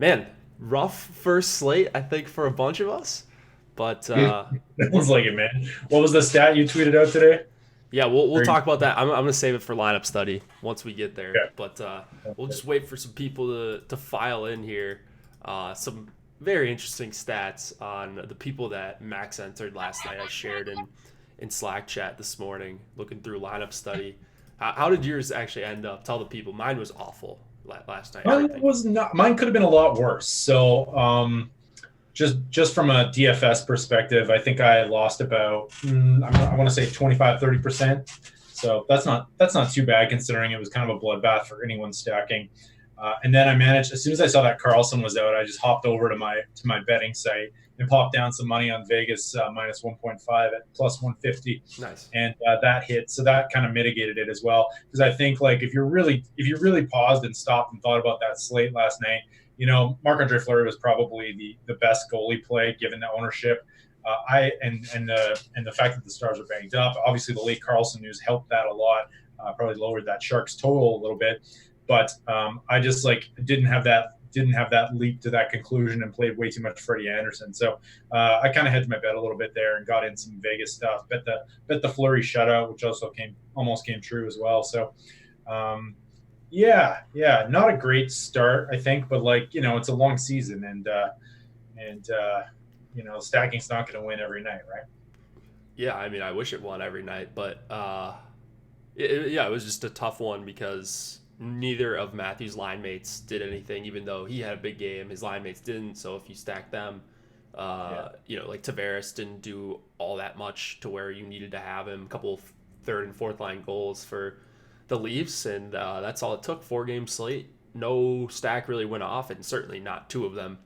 Man, rough first slate, I think, for a bunch of us. But Sounds like it, man. What was the stat you tweeted out today? yeah, we'll Or talk about that. I'm gonna save it for lineup study once we get there. okay. But we'll just wait for some people to file in here. Some very interesting stats on the people that Max entered last night. I shared in Slack chat this morning, looking through lineup study. How did yours actually end up? Tell the people. Mine was awful last night. Mine Everything. was not. Mine could have been a lot worse. So, just from a DFS perspective, I think I lost about I want to say 25-30%. So that's not too bad considering it was kind of a bloodbath for anyone stacking. And then I managed, as soon as I saw that Carlson was out, I just hopped over to my betting site and popped down some money on Vegas minus 1.5 at plus 150, Nice. and that hit. So that kind of mitigated it as well. Because I think like if you really paused and stopped and thought about that slate last night, Marc-Andre Fleury was probably the best goalie play given the ownership. I and the fact that the Stars are banged up. Obviously, the late Carlson news helped that a lot. Probably lowered that Sharks total a little bit, but I just didn't have that leap to that conclusion and played way too much Freddie Anderson. So I kind of hedged my bet a little bit there and got in some Vegas stuff. Bet the Fleury shutout, which also almost came true as well. So yeah, not a great start, I think, but it's a long season and stacking's not going to win every night, right? Yeah, I mean, I wish it won every night, but yeah, it was just a tough one because neither of Matthew's line mates did anything, even though he had a big game. His line mates didn't. So if you stack them, Yeah. like Tavares didn't do all that much to where you needed to have him. A couple of third and fourth line goals for the Leafs, and that's all it took. 4 game slate. No stack really went off, and certainly not two of them.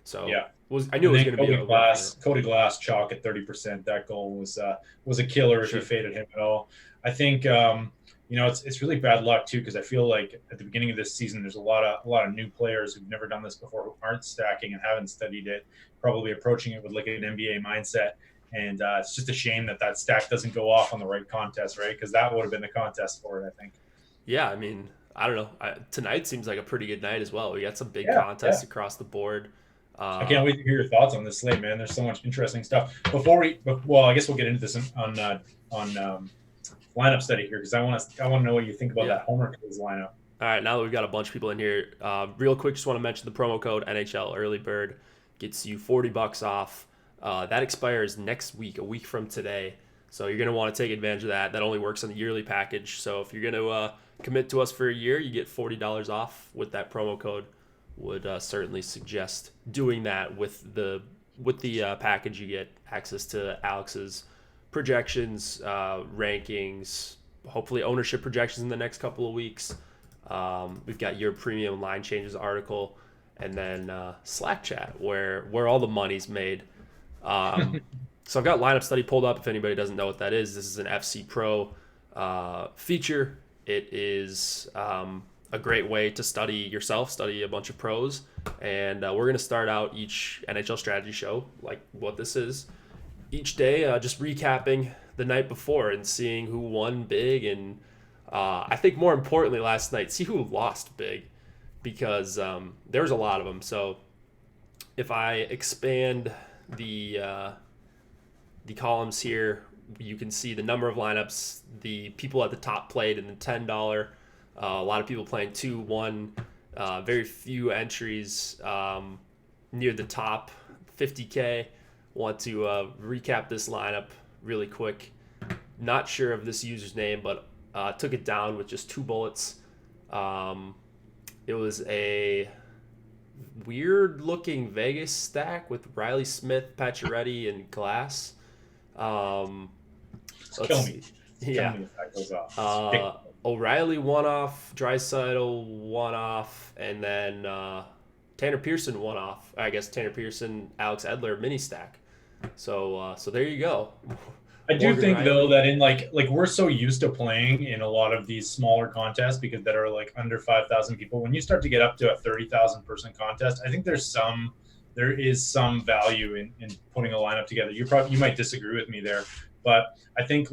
So Yeah. I knew it And was then going to be Cody a win for Glass, Cody Glass chalk at 30%. That goal was a killer if you sure. faded him at all. I think it's really bad luck too because I feel like at the beginning of this season there's a lot of new players who've never done this before who aren't stacking and haven't studied it, probably approaching it with like an NBA mindset. And it's just a shame that stack doesn't go off on the right contest, right? Because that would have been the contest for it, I think. Yeah, I mean, I don't know. Tonight seems like a pretty good night as well. We got some big Yeah, yeah. contests across the board. I can't Uh, wait to hear your thoughts on this slate, man. There's so much interesting stuff. Well, I guess we'll get into this on lineup study here because I want to know what you think about yeah. that Homer Quiz lineup. All right, now that we've got a bunch of people in here, real quick, just want to mention the promo code NHL Early Bird gets you $40 off. That expires next week, a week from today. So you're going to want to take advantage of that. That only works on the yearly package. So if you're going to commit to us for a year, you get $40 off with that promo code. Would certainly suggest doing that with the package. You get access to Alex's projections, rankings, hopefully ownership projections in the next couple of weeks. We've got your premium line changes article, and then Slack chat where all the money's made. So I've got lineup study pulled up. If anybody doesn't know what that is, this is an FC Pro feature. It is a great way to study yourself, study a bunch of pros, and we're gonna start out each NHL strategy show like what this is each day, just recapping the night before and seeing who won big, and I think more importantly last night, see who lost big because there was a lot of them. So if I expand the columns here, you can see the number of lineups, the people at the top played in the $10. A lot of people playing 2-1. Very few entries near the top 50K. Want to recap this lineup really quick. Not sure of this user's name, but took it down with just 2 bullets. It was a weird looking Vegas stack with Riley Smith, Pacioretty, and Glass. Um, Just let's kill see. me. Just kill Yeah. me if that goes off. Just pick. O'Reilly one off, Draisaitl one off, and then Tanner Pearson one off. I guess Tanner Pearson, Alex Edler mini stack. So there you go. I do Morgan think though Riley. that in like we're so used to playing in a lot of these smaller contests because that are like under 5,000 people. When you start to get up to a 30,000 person contest, I think there is some value in putting a lineup together. You might disagree with me there, but I think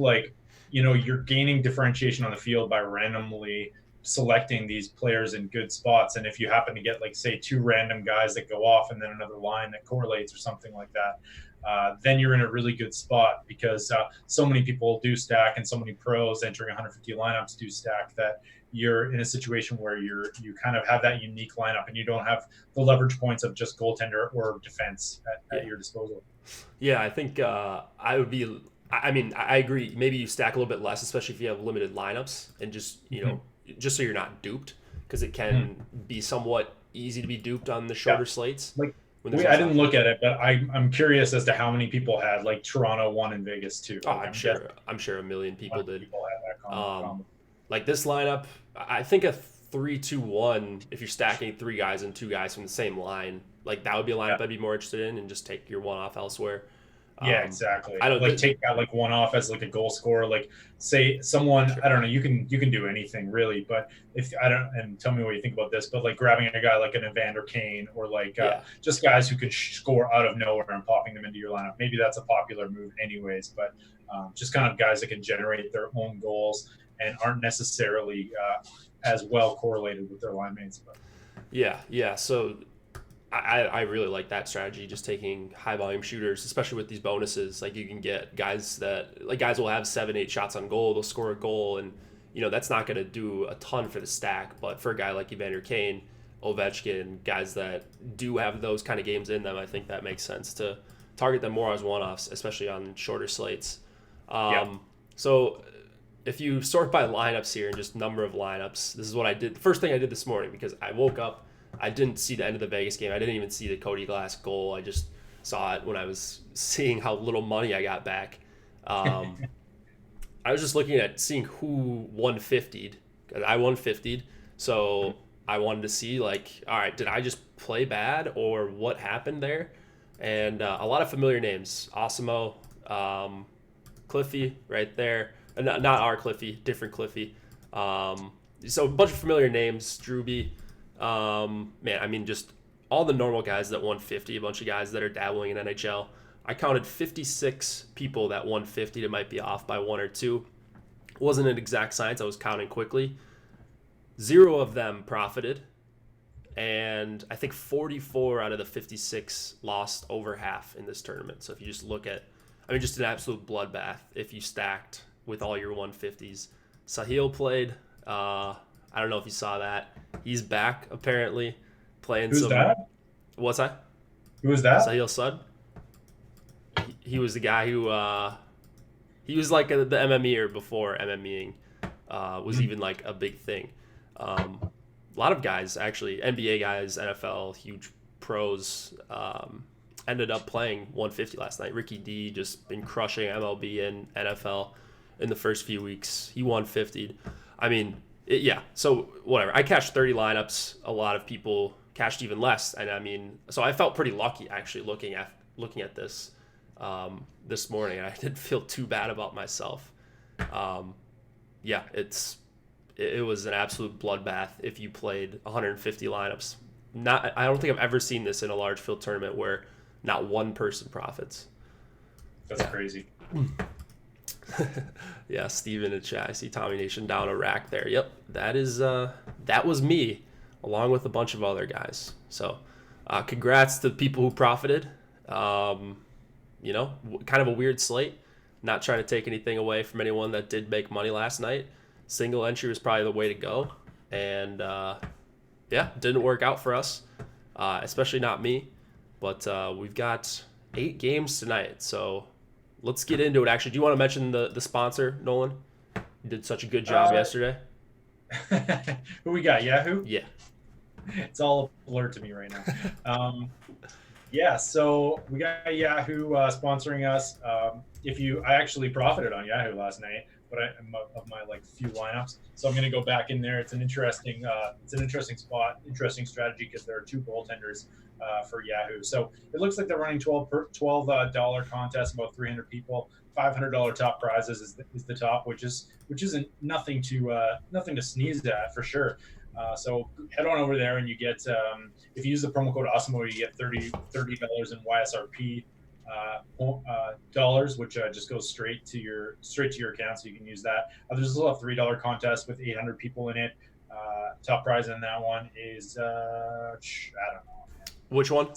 you're gaining differentiation on the field by randomly selecting these players in good spots. And if you happen to get, like, say, 2 random guys that go off and then another line that correlates or something like that, then you're in a really good spot, because so many people do stack, and so many pros entering 150 lineups do stack, that you're in a situation where you kind of have that unique lineup, and you don't have the leverage points of just goaltender or defense at your disposal. Yeah, I think I would be. I mean, I agree. Maybe you stack a little bit less, especially if you have limited lineups, and just just so you're not duped, because it can be somewhat easy to be duped on the shorter slates. Like, I didn't look at it, but I'm curious as to how many people had, like, Toronto 1 in Vegas 2. Oh, I'm sure a million people did. People had that combo. Like this lineup, I think a 3-2-1. If you're stacking 3 guys and 2 guys from the same line, like that would be a lineup I'd be more interested in, and just take your one off elsewhere. Yeah, exactly. I don't like take that, like, one off as, like, a goal scorer. Like, say someone, I don't know, you can do anything really, but if I don't, and tell me what you think about this, but like grabbing a guy like an Evander Kane, or like just guys who can score out of nowhere and popping them into your lineup. Maybe that's a popular move anyways, but just kind of guys that can generate their own goals and aren't necessarily as well correlated with their line mates. But yeah. So I really like that strategy, just taking high volume shooters, especially with these bonuses. Like, you can get guys will have 7-8 shots on goal, they'll score a goal, and that's not going to do a ton for the stack. But for a guy like Evander Kane, Ovechkin, guys that do have those kind of games in them, I think that makes sense to target them more as one-offs, especially on shorter slates. So if you sort by lineups here and just number of lineups, this is what I did. The first thing I did this morning, because I woke up, I didn't see the end of the Vegas game. I didn't even see the Cody Glass goal. I just saw it when I was seeing how little money I got back. I was just looking at seeing who 150'd. I 150'd, so I wanted to see, like, all right, did I just play bad, or what happened there? And a lot of familiar names. Osimo, Cliffy right there. Not our Cliffy, different Cliffy. So a bunch of familiar names. Drewby. Man, I mean, just all the normal guys that 150, a bunch of guys that are dabbling in NHL. I counted 56 people that 150. It might be off by 1 or 2. It wasn't an exact science. I was counting quickly. 0 of them profited. And I think 44 out of the 56 lost over half in this tournament. So if you just look at, just an absolute bloodbath if you stacked with all your 150s. Sahil played. I don't know if you saw that. He's back, apparently, playing. Who's that? What's that? Who was that? Sahil Sud. He was the guy who he was like the MMEer before MMEing was even like a big thing. A lot of guys, actually, NBA guys, NFL, huge pros, ended up playing 150 last night. Ricky D just been crushing MLB and NFL in the first few weeks. He 150'd. So whatever. I cashed 30 lineups. A lot of people cashed even less, and so I felt pretty lucky actually looking at this this morning, and I didn't feel too bad about myself. It was an absolute bloodbath if you played 150 lineups. I don't think I've ever seen this in a large field tournament where not one person profits. That's crazy. Yeah, Steven in chat. I see Tommy Nation down a rack there. Yep, that was me, along with a bunch of other guys. So, congrats to the people who profited. Kind of a weird slate. Not trying to take anything away from anyone that did make money last night. Single entry was probably the way to go, and didn't work out for us, especially not me. But we've got 8 games tonight, so let's get into it. Actually, do you want to mention the sponsor, Nolan? You did such a good job yesterday. Who we got? Yahoo? Yeah. It's all a blur to me right now. So we got Yahoo sponsoring us. I actually profited on Yahoo last night, but of my few lineups. So I'm going to go back in there. It's an interesting spot, interesting strategy, because there are 2 goaltenders for Yahoo. So it looks like they're running $12 contest, about 300 people. $500 top prizes is the top, which isn't nothing to sneeze at for sure. So head on over there, and you get if you use the promo code Osmo, you get $30 in YSRP dollars, which just goes straight to your account, so you can use that. There's also a $3 contest with 800 people in it. Top prize in that one is I don't know. Which one?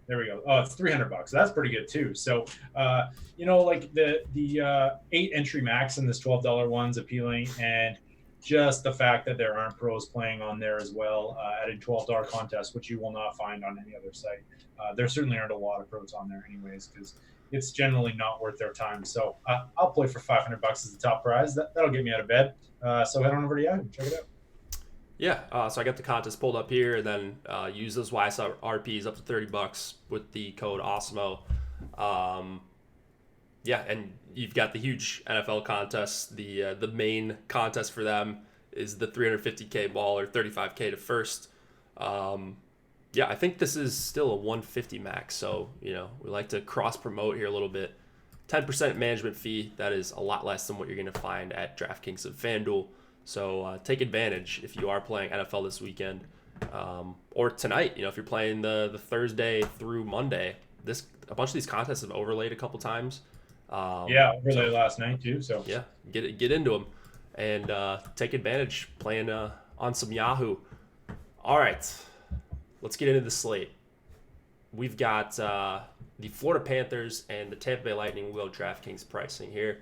There we go. Oh, it's $300. That's pretty good too. So, like the 8 entry max in this $12 one's appealing, and just the fact that there aren't pros playing on there as well at a $12 contest, which you will not find on any other site. There certainly aren't a lot of pros on there, anyways, because it's generally not worth their time. So I'll play for $500 as the top prize. That'll get me out of bed. So head on over to Yahoo, check it out. Yeah, so I got the contest pulled up here, and then use those YSRPs up to $30 with the code AWESEMO. Yeah, and you've got the huge NFL contest. The main contest for them is the 350K ball or 35K to first. Yeah, I think this is still a 150 max, so we like to cross promote here a little bit. 10% management fee. That is a lot less than what you're going to find at Draftkings and Fanduel. So take advantage if you are playing NFL this weekend, or tonight. If you're playing the Thursday through Monday, a bunch of these contests have overlaid a couple times. Overlay last night too. So yeah, get into them and take advantage playing on some Yahoo. All right, let's get into the slate. We've got the Florida Panthers and the Tampa Bay Lightning. We'll go DraftKings pricing here.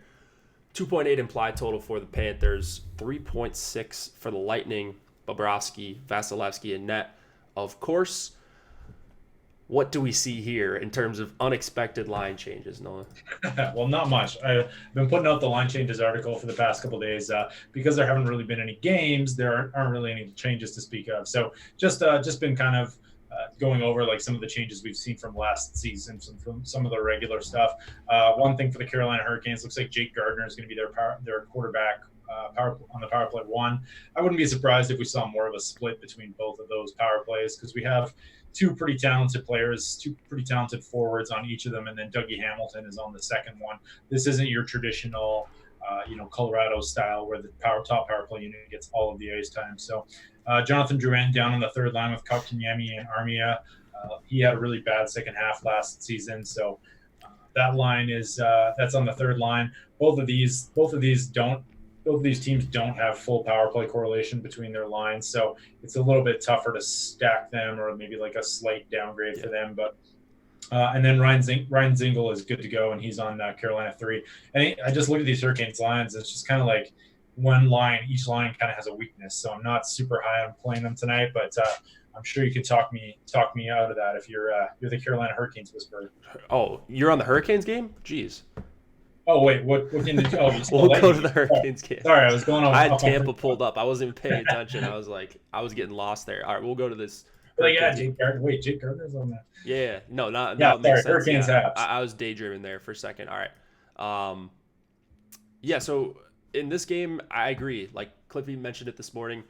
2.8 implied total for the Panthers, 3.6 for the Lightning. Bobrovsky, Vasilevsky, and net. Of course, what do we see here in terms of unexpected line changes, Noah? Well, not much. I've been putting out the line changes article for the past couple of days because there haven't really been any games. There aren't really any changes to speak of. So just been kind of going over like some of the changes we've seen from last season, from some of the regular stuff. One thing for the Carolina Hurricanes, looks like Jake Gardiner is going to be their quarterback on the power play one. I wouldn't be surprised if we saw more of a split between both of those power plays, because we have two pretty talented players, two pretty talented forwards on each of them, and then Dougie Hamilton is on the second one. This isn't your traditional Colorado style where the top power play unit gets all of the ice time. So Jonathan Drouin down on the third line with Kotkaniemi and Armia. He had a really bad second half last season, so that line is that's on the third line. Both of these teams don't have full power play correlation between their lines, so it's a little bit tougher to stack them, or maybe like a slight downgrade for them. But and then Ryan Zingle is good to go, and he's on Carolina 3. And I just look at these Hurricanes lines. It's just kind of like each line kind of has a weakness. So I'm not super high on playing them tonight, but I'm sure you could talk me out of that if you're the Carolina Hurricanes whisperer. Oh, you're on the Hurricanes game? Jeez. Oh wait, what game did you? Oh, we'll go to the Hurricanes game. Sorry, I was going on. I had Tampa pulled up. I wasn't even paying attention. I was getting lost there. All right, we'll go to this. Jake Gardner's on that. Yeah, no, not. Yeah, sorry, Hurricanes Habs. I was daydreaming there for a second. All right. Yeah, so in this game, I agree. Like Cliffy mentioned it this morning.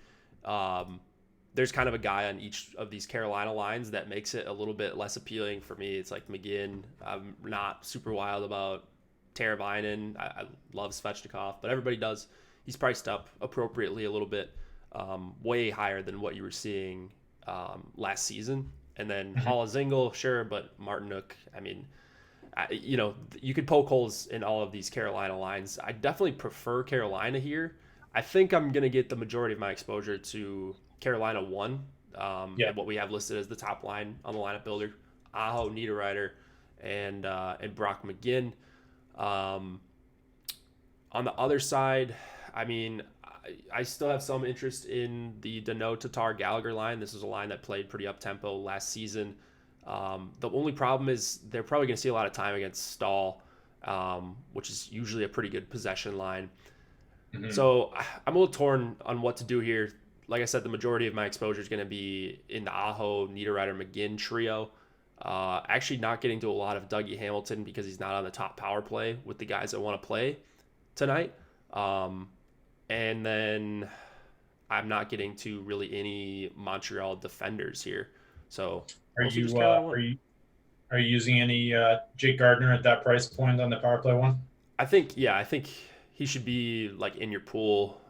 There's kind of a guy on each of these Carolina lines that makes it a little bit less appealing for me. It's like McGinn. I'm not super wild about Teravainen. I love Svechnikov, but everybody does. He's priced up appropriately a little bit, way higher than what you were seeing last season. And then Hall Zingle, sure, but Martinook, I mean, you could poke holes in all of these Carolina lines. I definitely prefer Carolina here. I think I'm going to get the majority of my exposure to Carolina 1, and what we have listed as the top line on the lineup builder, Aho, Niederreiter, and Brock McGinn. On the other side, I mean, I still have some interest in the Danault, Tatar, Gallagher line. This is a line that played pretty up-tempo last season. The only problem is they're probably going to see a lot of time against Stahl, which is usually a pretty good possession line. Mm-hmm. So I'm a little torn on what to do here. Like I said, the majority of my exposure is going to be in the Aho, Niederreiter, McGinn trio. Actually not getting to a lot of Dougie Hamilton because he's not on the top power play with the guys that want to play tonight. And then I'm not getting to really any Montreal defenders here. So are you using any Jake Gardiner at that price point on the power play one? I think he should be like in your pool.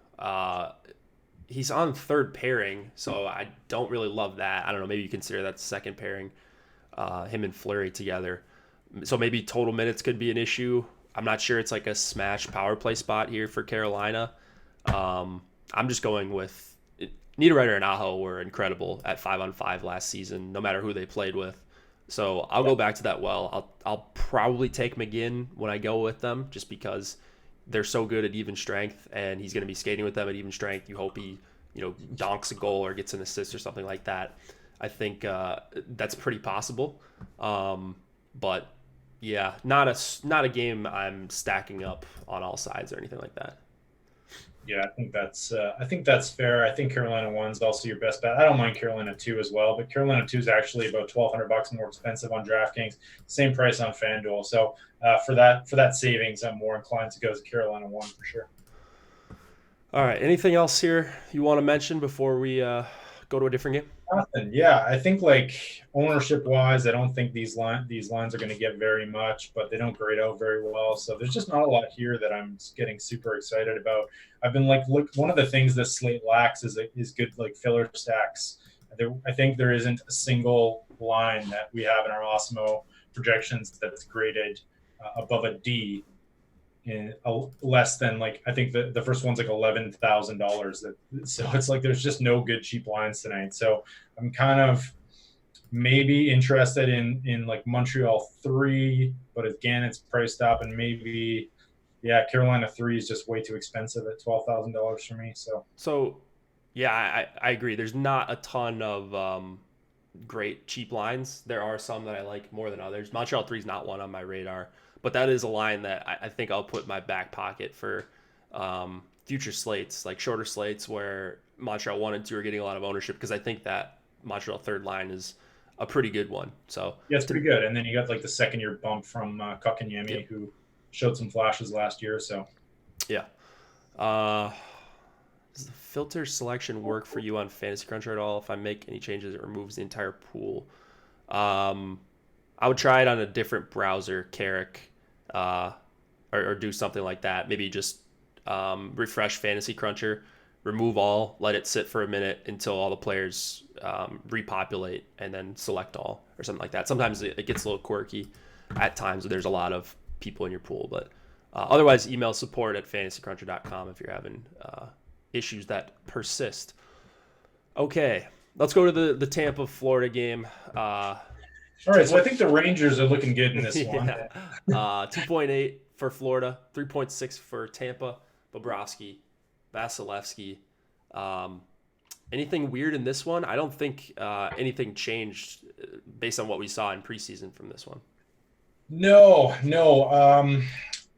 He's on third pairing, so I don't really love that. I don't know. Maybe you consider that second pairing, him and Fleury together. So maybe total minutes could be an issue. I'm not sure it's like a smash power play spot here for Carolina. I'm just going with Niederreiter and Aho were incredible at 5-on-5 last season, no matter who they played with. So I'll go back to that well. I'll probably take McGinn when I go with them, just because they're so good at even strength, and he's going to be skating with them at even strength. You hope he, donks a goal or gets an assist or something like that. I think that's pretty possible. But yeah, not a game I'm stacking up on all sides or anything like that. Yeah, I think that's fair. I think Carolina 1's also your best bet. I don't mind Carolina 2 as well, but Carolina 2 is actually about $1,200 more expensive on DraftKings. Same price on FanDuel. So for that savings, I'm more inclined to go with Carolina 1 for sure. All right. Anything else here you want to mention before we go to a different game? Nothing. Yeah, I think like ownership wise, I don't think these lines are going to get very much, but they don't grade out very well. So there's just not a lot here that I'm getting super excited about. I've been look, one of the things this slate lacks is good like filler stacks. I think there isn't a single line that we have in our Osmo projections that's graded above a D in less than I think the first one's like $11,000. So it's like there's just no good cheap lines tonight. So I'm kind of maybe interested in like Montreal 3, but again it's priced up, and maybe Carolina 3 is just way too expensive at $12,000 for me. So yeah, I agree. There's not a ton of great cheap lines. There are some that I like more than others. Montreal 3 is not one on my radar. But that is a line that I think I'll put in my back pocket for future slates, like shorter slates where Montreal 1 and 2 are getting a lot of ownership, because I think that Montreal third line is a pretty good one. So yeah, it's pretty good. And then you got like the second year bump from Kotkaniemi, who showed some flashes last year. So yeah. Does the filter selection work for you on Fantasy Cruncher at all? If I make any changes, it removes the entire pool. I would try it on a different browser, Carrick, or do something like that. Maybe just refresh Fantasy Cruncher, remove all, let it sit for a minute until all the players repopulate, and then select all or something like that. Sometimes it gets a little quirky at times when there's a lot of people in your pool, but otherwise email support@fantasycruncher.com if you're having issues that persist. Okay, let's go to the Tampa Florida game. All right, so I think the Rangers are looking good in this one. 2.8 for Florida, 3.6 for Tampa. Bobrovsky, Vasilevsky. Anything weird in this one? I don't think anything changed based on what we saw in preseason from this one. No.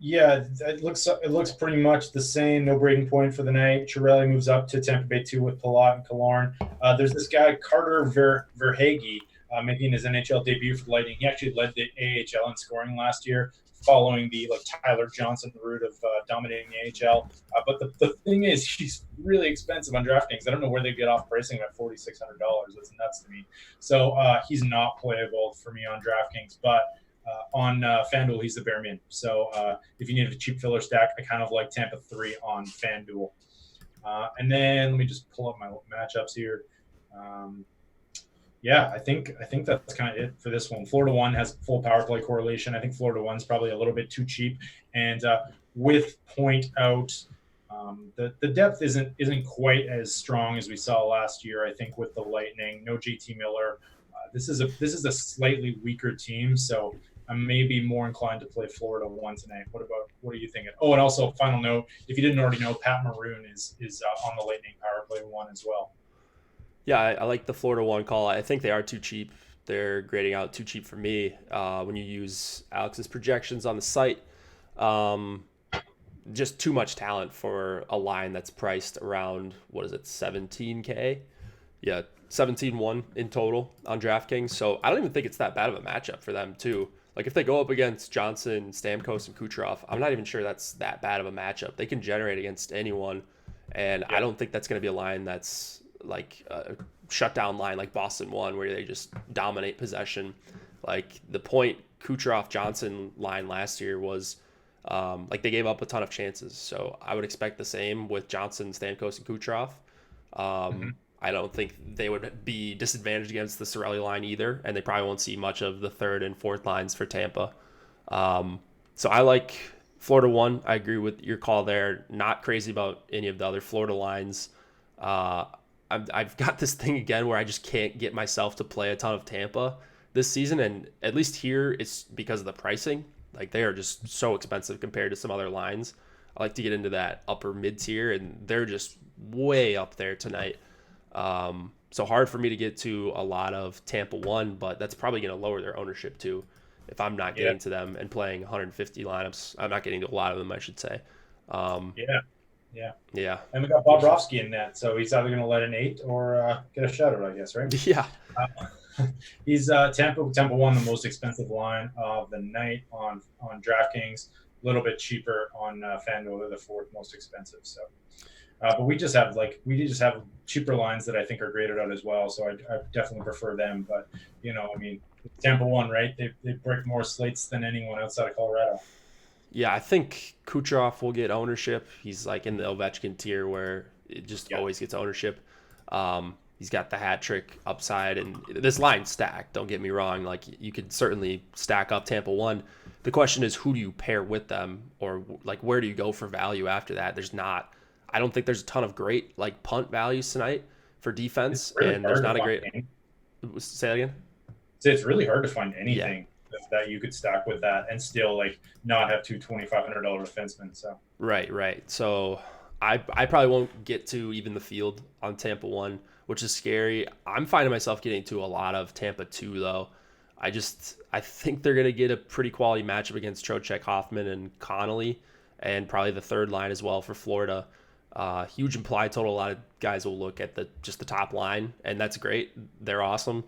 It looks pretty much the same. No breaking point for the night. Chiarelli moves up to Tampa Bay 2 with Palat and Killorn. There's this guy, Carter Verhaeghe, making his NHL debut for the Lightning. He actually led the AHL in scoring last year, following the Tyler Johnson route of dominating the AHL. But the thing is, he's really expensive on DraftKings. I don't know where they get off pricing him at $4,600. That's nuts to me. So he's not playable for me on DraftKings, but on FanDuel, he's the bare min. So if you need a cheap filler stack, I kind of like Tampa 3 on FanDuel. And then let me just pull up my matchups here. I think that's kind of it for this one. Florida 1 has full power play correlation. I think Florida 1's probably a little bit too cheap. And with point out, the depth isn't quite as strong as we saw last year. I think with the Lightning, no JT Miller. This is a slightly weaker team, so I'm maybe more inclined to play Florida 1 tonight. What are you thinking? Oh, and also final note: if you didn't already know, Pat Maroon is on the Lightning power play 1 as well. Yeah, I like the Florida 1 call. I think they are too cheap. They're grading out too cheap for me. When you use Alex's projections on the site, just too much talent for a line that's priced around, what is it, 17K? Yeah, 17-1 in total on DraftKings. So I don't even think it's that bad of a matchup for them too. Like if they go up against Johnson, Stamkos, and Kucherov, I'm not even sure that's that bad of a matchup. They can generate against anyone, and I don't think that's going to be a line that's like a shutdown line like Boston 1 where they just dominate possession. Like the point Kucherov Johnson line last year was like they gave up a ton of chances. So I would expect the same with Johnson, Stamkos, and Kucherov. I don't think they would be disadvantaged against the Cirelli line either, and they probably won't see much of the third and fourth lines for Tampa. So I like Florida 1. I agree with your call there. Not crazy about any of the other Florida lines. I've got this thing again where I just can't get myself to play a ton of Tampa this season, and at least here it's because of the pricing. Like they are just so expensive compared to some other lines. I like to get into that upper mid tier, and they're just way up there tonight. So hard for me to get to a lot of Tampa 1, but that's probably going to lower their ownership too. If I'm not getting to them and playing 150 lineups, I'm not getting to a lot of them, I should say. Yeah. And we got Bobrovsky in net, so he's either going to let an 8 or get a shutout, I guess, right? Yeah. He's Tampa 1, the most expensive line of the night on DraftKings. A little bit cheaper on FanDuel. They're the 4th most expensive. So, but we just have cheaper lines that I think are graded out as well. So I definitely prefer them. But Tampa 1, right? They break more slates than anyone outside of Colorado. Yeah, I think Kucherov will get ownership. He's like in the Ovechkin tier where it just always gets ownership. He's got the hat trick upside, and this line's stacked. Don't get me wrong. Like you could certainly stack up Tampa 1. The question is, who do you pair with them, or like where do you go for value after that? I don't think there's a ton of great like punt values tonight for defense, really, and there's not a great. Say that again. So it's really hard to find anything that you could stack with that and still like not have two $2,500 defensemen. So right. So I probably won't get to even the field on Tampa 1, which is scary. I'm finding myself getting to a lot of Tampa 2 though. I think they're gonna get a pretty quality matchup against Trocheck, Hoffman, and Connolly, and probably the third line as well for Florida. Huge implied total. A lot of guys will look at just the top line, and that's great. They're awesome.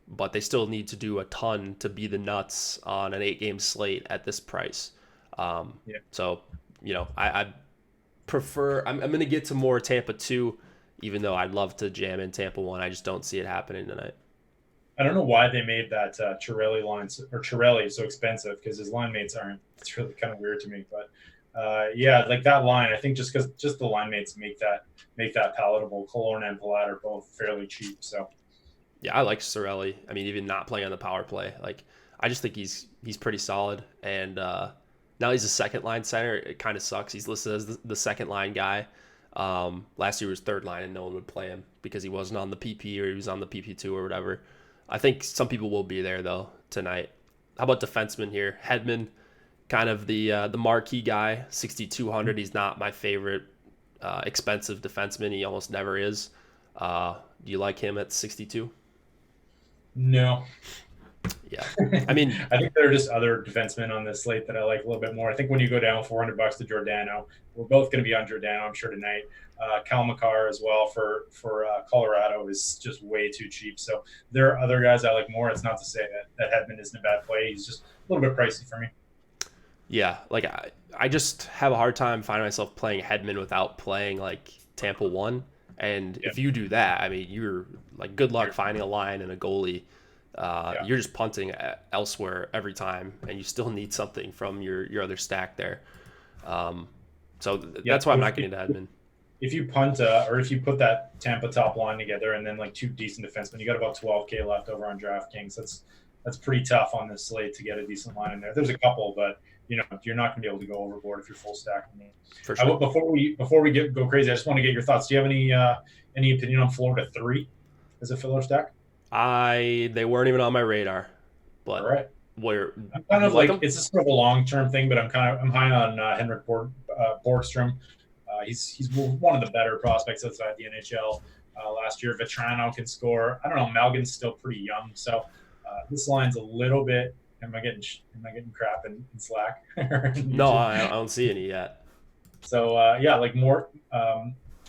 But they still need to do a ton to be the nuts on an 8-game slate at this price. So, I prefer, I'm going to get to more Tampa 2, even though I'd love to jam in Tampa 1. I just don't see it happening tonight. I don't know why they made that Chiarelli line or Chiarelli so expensive, because his line mates aren't. It's really kind of weird to me, but like that line, I think just the line mates make that palatable. Killorn and Palat are both fairly cheap, so. Yeah, I like Cirelli. I mean, even not playing on the power play, like I just think he's pretty solid. And now he's a second line center. It kind of sucks. He's listed as the second line guy. Last year was third line, and no one would play him because he wasn't on the PP or he was on the PP2 or whatever. I think some people will be there though tonight. How about defenseman here? Hedman, kind of the marquee guy, 6,200. He's not my favorite expensive defenseman. He almost never is. Do you like him at 62? No. Yeah. I mean, I think there are just other defensemen on this slate that I like a little bit more. I think when you go down $400 to Giordano, we're both going to be on Giordano, I'm sure, tonight. Cal McCarr as well for Colorado is just way too cheap. So there are other guys I like more. It's not to say that Hedman isn't a bad play. He's just a little bit pricey for me. Yeah. Like I just have a hard time finding myself playing Hedman without playing like Tampa 1. And if you do that, I mean, you're like, good luck finding a line and a goalie. You're just punting elsewhere every time, and you still need something from your other stack there. That's why I'm not getting to Hedman. If you punt or if you put that Tampa top line together and then like two decent defensemen, you got about 12K left over on DraftKings. That's pretty tough on this slate to get a decent line in there. There's a couple, but you're not going to be able to go overboard if you're full stack. For sure. Before we go crazy, I just want to get your thoughts. Do you have any opinion on Florida 3 as a filler stack? They weren't even on my radar, but all right. I'm kind of like it's a sort of a long-term thing, but I'm high on Henrik Borgstrom. He's one of the better prospects outside the NHL. Last year, Vetrano can score. I don't know. Malgin's still pretty young, so this line's a little bit. Am I getting crap in Slack? No, I don't see any yet. So like more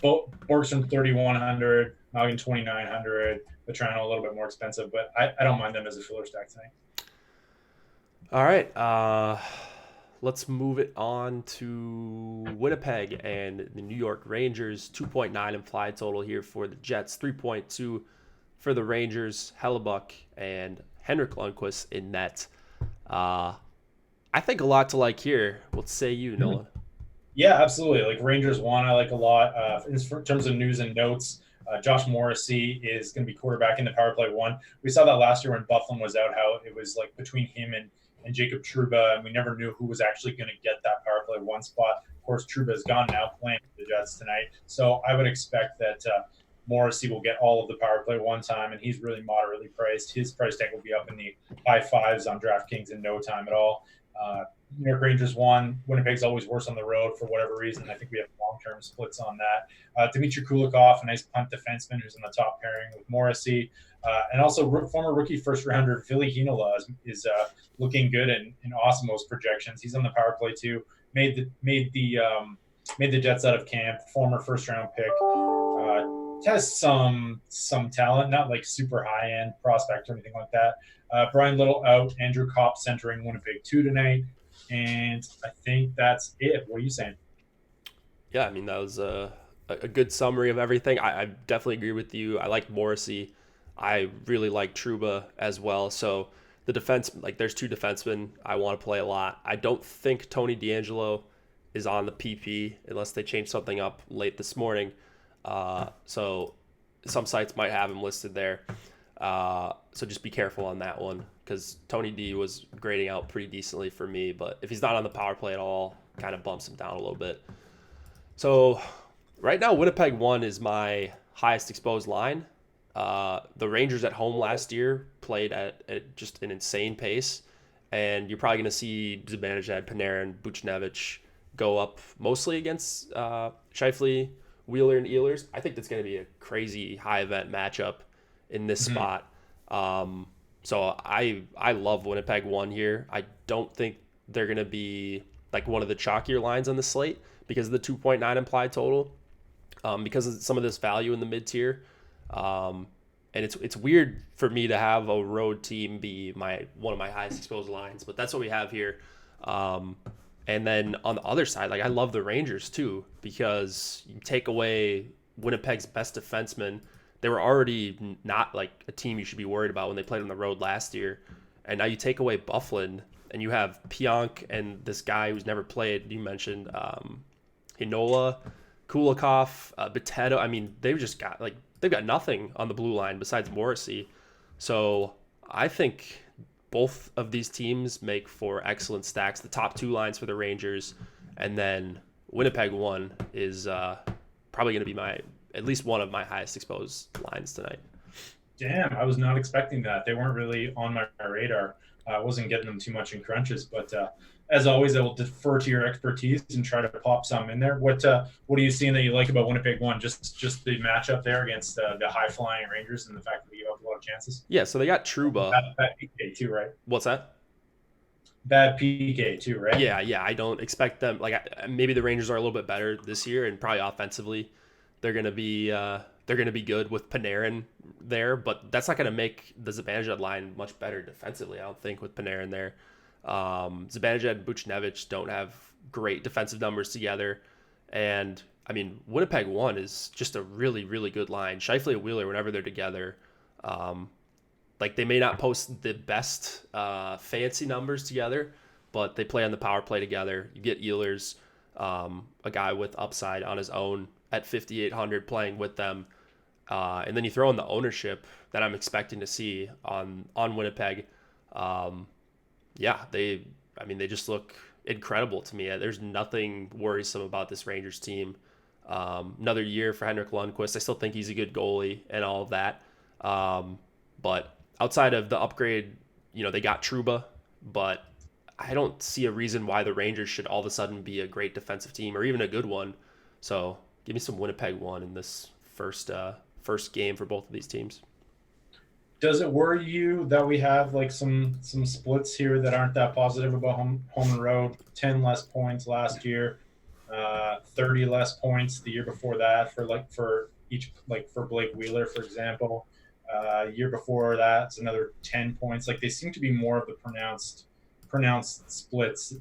Borgstrom 3,100, Malgin 2,900, Vetrano a little bit more expensive, but I don't mind them as a filler stack tonight. All right, let's move it on to Winnipeg and the New York Rangers. 2.9 implied total here for the Jets, 3.2 for the Rangers. Hellebuck and Henrik Lundqvist in net. I think a lot to like here. What say you, Nolan? Yeah, absolutely. Like Rangers 1, I like a lot. In terms of news and notes, Josh Morrissey is going to be quarterback in the power play 1. We saw that last year when Bufflin was out, how it was like between him and Jacob Trouba, and we never knew who was actually going to get that power play 1 spot. Of course, Trouba is gone now, playing for the Jets tonight. So I would expect that Morrissey will get all of the power play one time, and he's really moderately priced. His price tag will be up in the high fives on DraftKings in no time at all. New York Rangers won. Winnipeg's always worse on the road for whatever reason. I think we have long-term splits on that. Dmitry Kulikov, a nice punt defenseman who's in the top pairing with Morrissey. And also former rookie first-rounder Ville Heinola is looking good in Osmo's projections. He's on the power play too. Made the Jets out of camp. Former first-round pick. Has some talent, not like super high-end prospect or anything like that. Brian Little out. Andrew Kopp centering Winnipeg 2 tonight. And I think that's it. What are you saying? Yeah, I mean, that was a good summary of everything. I definitely agree with you. I like Morrissey. I really like Trouba as well. So the defense, like there's 2 defensemen I want to play a lot. I don't think Tony DeAngelo is on the PP unless they change something up late this morning. So some sites might have him listed there. So just be careful on that one because Tony D was grading out pretty decently for me. But if he's not on the power play at all, kind of bumps him down a little bit. So right now, Winnipeg 1 is my highest exposed line. The Rangers at home last year played at just an insane pace. And you're probably going to see Zibanejad, Panarin, Buchnevich go up mostly against Scheifele, Wheeler, and Ehlers. I think that's going to be a crazy high event matchup in this spot. So I love Winnipeg 1 here. I don't think they're going to be like one of the chalkier lines on the slate because of the 2.9 implied total, because of some of this value in the mid tier. And it's weird for me to have a road team be one of my highest exposed lines, but that's what we have here. And then on the other side, like I love the Rangers too, because you take away Winnipeg's best defenseman. They were already not like a team you should be worried about when they played on the road last year. And now you take away Bufflin and you have Pionk and this guy who's never played. You mentioned Heinola, Kulikov, Boteto. I mean, they've got nothing on the blue line besides Morrissey. So I think both of these teams make for excellent stacks. The top 2 lines for the Rangers, and then Winnipeg 1 is probably going to be at least one of my highest exposed lines tonight. Damn, I was not expecting that. They weren't really on my radar. I wasn't getting them too much in crunches, but as always, I will defer to your expertise and try to pop some in there. What are you seeing that you like about Winnipeg 1? Just the matchup there against the high flying Rangers and the fact that they give up a lot of chances. Yeah, so they got Trouba. Bad PK too, right? What's that? Bad PK too, right? Yeah. I don't expect them. Maybe the Rangers are a little bit better this year, and probably offensively, they're gonna be good with Panarin there. But that's not gonna make the Zibanejad line much better defensively. I don't think with Panarin there. Zibanejad and Buchnevich don't have great defensive numbers together. And, I mean, Winnipeg 1 is just a really, really good line. Scheifele and Wheeler, whenever they're together, they may not post the best fancy numbers together, but they play on the power play together. You get Ehlers, a guy with upside on his own at 5,800 playing with them. And then you throw in the ownership that I'm expecting to see on Winnipeg. They just look incredible to me. There's nothing worrisome about this Rangers team. Another year for Henrik Lundqvist. I still think he's a good goalie and all of that. But outside of the upgrade, they got Trouba, but I don't see a reason why the Rangers should all of a sudden be a great defensive team or even a good one. So give me some Winnipeg 1 in this first game for both of these teams. Does it worry you that we have like some splits here that aren't that positive about home and road? 10 less points last year, 30 less points the year before that for Blake Wheeler, for example. Year before that, it's another 10 points. Like they seem to be more of the pronounced splits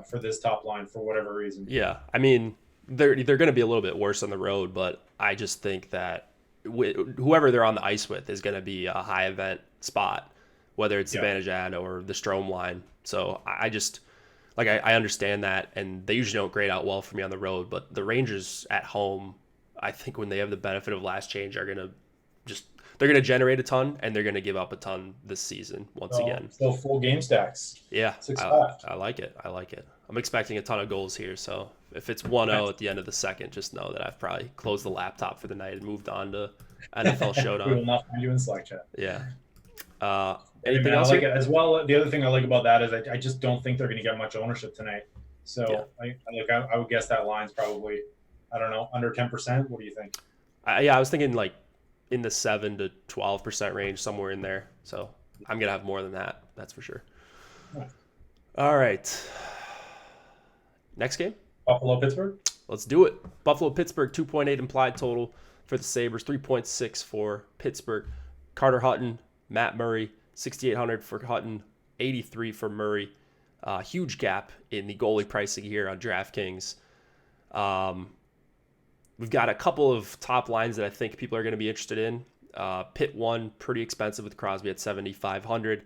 for this top line for whatever reason. Yeah, I mean they're going to be a little bit worse on the road, but I just think that whoever they're on the ice with is going to be a high event spot, whether it's Zibanejad or the Strome line. So I just I understand that, and they usually don't grade out well for me on the road, but the Rangers at home, I think when they have the benefit of last change, are going to just they're going to generate a ton and they're going to give up a ton this season once So again. still full game stacks. Yeah, 6-5. I like it. I like it. I'm expecting a ton of goals here. So if it's 1-0 at the end of the second, just know that I've probably closed the laptop for the night and moved on to NFL We Showdown. will not find you in Slack chat. Yeah. Hey, Anything man, else? I like it as well. The other thing I like about that is I just don't think they're going to get much ownership tonight. So Yeah. I would guess that line's probably, I don't know, under 10%. What do you think? I was thinking like in the 7 to 12% range, somewhere in there. So I'm going to have more than that. That's for sure. Nice. All right. Next game. Buffalo, Pittsburgh. Let's do it. Buffalo, Pittsburgh, 2.8 implied total for the Sabres, 3.6 for Pittsburgh. Carter Hutton, Matt Murray, 6,800 for Hutton, 83 for Murray. Huge gap in the goalie pricing here on DraftKings. We've got a couple of top lines that I think people are going to be interested in. Pitt 1, pretty expensive with Crosby at 7,500.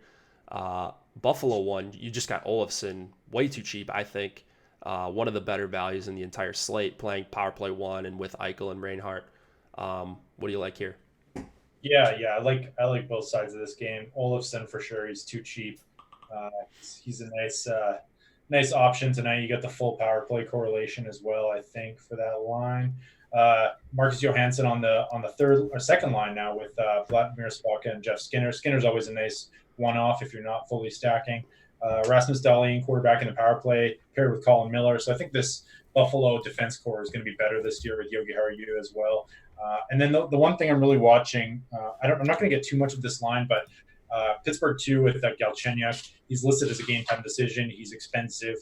Buffalo 1, you just got Olofsson, way too cheap, I think. One of the better values in the entire slate, playing power play 1 and with Eichel and Reinhart. What do you like here? Yeah, I like both sides of this game. Olofsson for sure, he's too cheap. He's a nice option tonight. You got the full power play correlation as well, I think, for that line. Marcus Johansson on the third or second line now with Vladimir Spalka and Jeff Skinner. Skinner's always a nice one-off if you're not fully stacking. Rasmus Dahlin, quarterback in the power play, paired with Colin Miller. So I think this Buffalo defense core is going to be better this year with Yogi Haru as well. And then the one thing I'm really watching, I'm not going to get too much of this line, but Pittsburgh 2 with Galchenyuk, he's listed as a game time decision. He's expensive.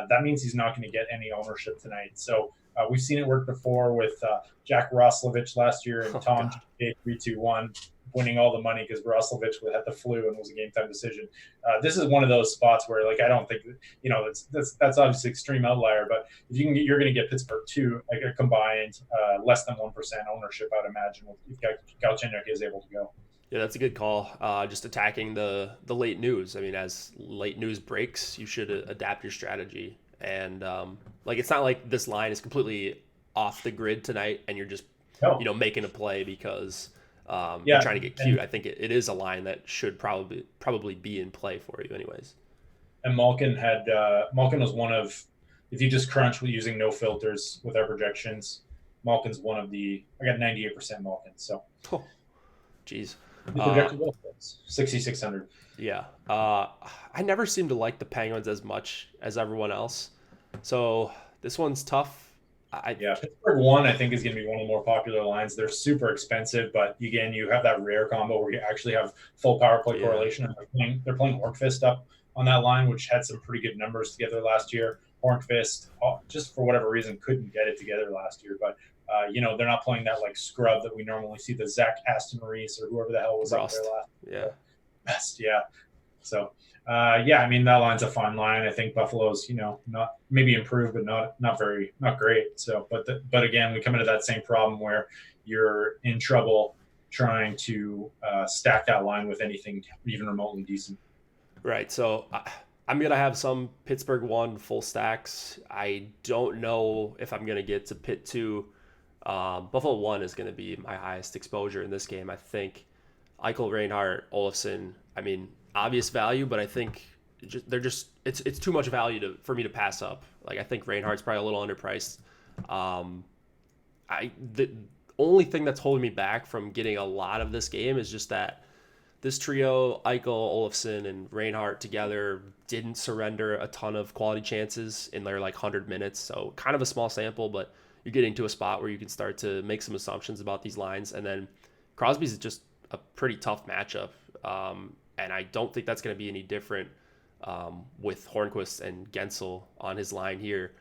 That means he's not going to get any ownership tonight. So we've seen it work before with Jack Roslovich last year and Tom G 3-2-1 winning all the money because Roslovich had the flu and was a game time decision. This is one of those spots where I don't think that's obviously extreme outlier, but if you're going to get Pittsburgh 2 a combined less than 1% ownership, I'd imagine if Galchenyuk is able to go. Yeah, that's a good call. Just attacking the late news. I mean, as late news breaks, you should adapt your strategy. And it's not like this line is completely off the grid tonight, and you're just making a play because you're trying to get cute. I think it is a line that should probably be in play for you, anyways. And Malkin was one of, if you just crunch with using no filters with our projections, Malkin's one of the. I got 98% Malkin. So. Jeez. The projected 6,600. Yeah. I never seem to like the Penguins as much as everyone else. So this one's tough. Pittsburgh 1, I think, is going to be one of the more popular lines. They're super expensive, but again, you have that rare combo where you actually have full power play correlation. And they're playing Hornqvist up on that line, which had some pretty good numbers together last year. Hornqvist, just for whatever reason, couldn't get it together last year, but they're not playing that scrub that we normally see, the Zach Aston Reese or whoever the hell was up there last. Yeah. Best, yeah. So, I mean, that line's a fun line. I think Buffalo's, not maybe improved, but not great. So, but again, we come into that same problem where you're in trouble trying to stack that line with anything even remotely decent. Right. So I'm going to have some Pittsburgh 1 full stacks. I don't know if I'm going to get to Pitt 2. Buffalo 1 is going to be my highest exposure in this game. I think Eichel, Reinhart, Olofsson, I mean, obvious value, but I think it's too much value for me to pass up. I think Reinhart's probably a little underpriced. The only thing that's holding me back from getting a lot of this game is just that this trio, Eichel, Olofsson, and Reinhart together didn't surrender a ton of quality chances in their 100 minutes. So kind of a small sample, but you're getting to a spot where you can start to make some assumptions about these lines. And then Crosby's just a pretty tough matchup. And I don't think that's going to be any different with Hornqvist and Gensel on his line here.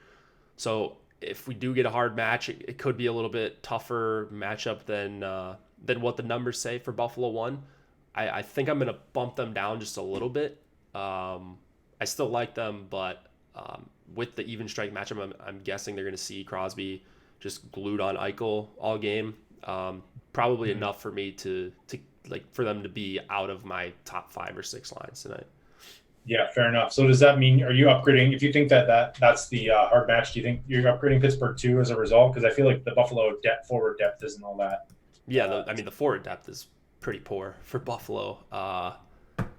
So if we do get a hard match, it could be a little bit tougher matchup than what the numbers say for Buffalo 1. I think I'm going to bump them down just a little bit. I still like them, but with the even strike matchup, I'm guessing they're going to see Crosby just glued on Eichel all game. Probably enough for me to for them to be out of my top 5 or 6 lines tonight. Yeah, fair enough. So does that mean, are you upgrading, if you think that's the hard match, do you think you're upgrading Pittsburgh 2 as a result? Because I feel like the Buffalo forward depth isn't all that. Yeah, the forward depth is pretty poor for Buffalo.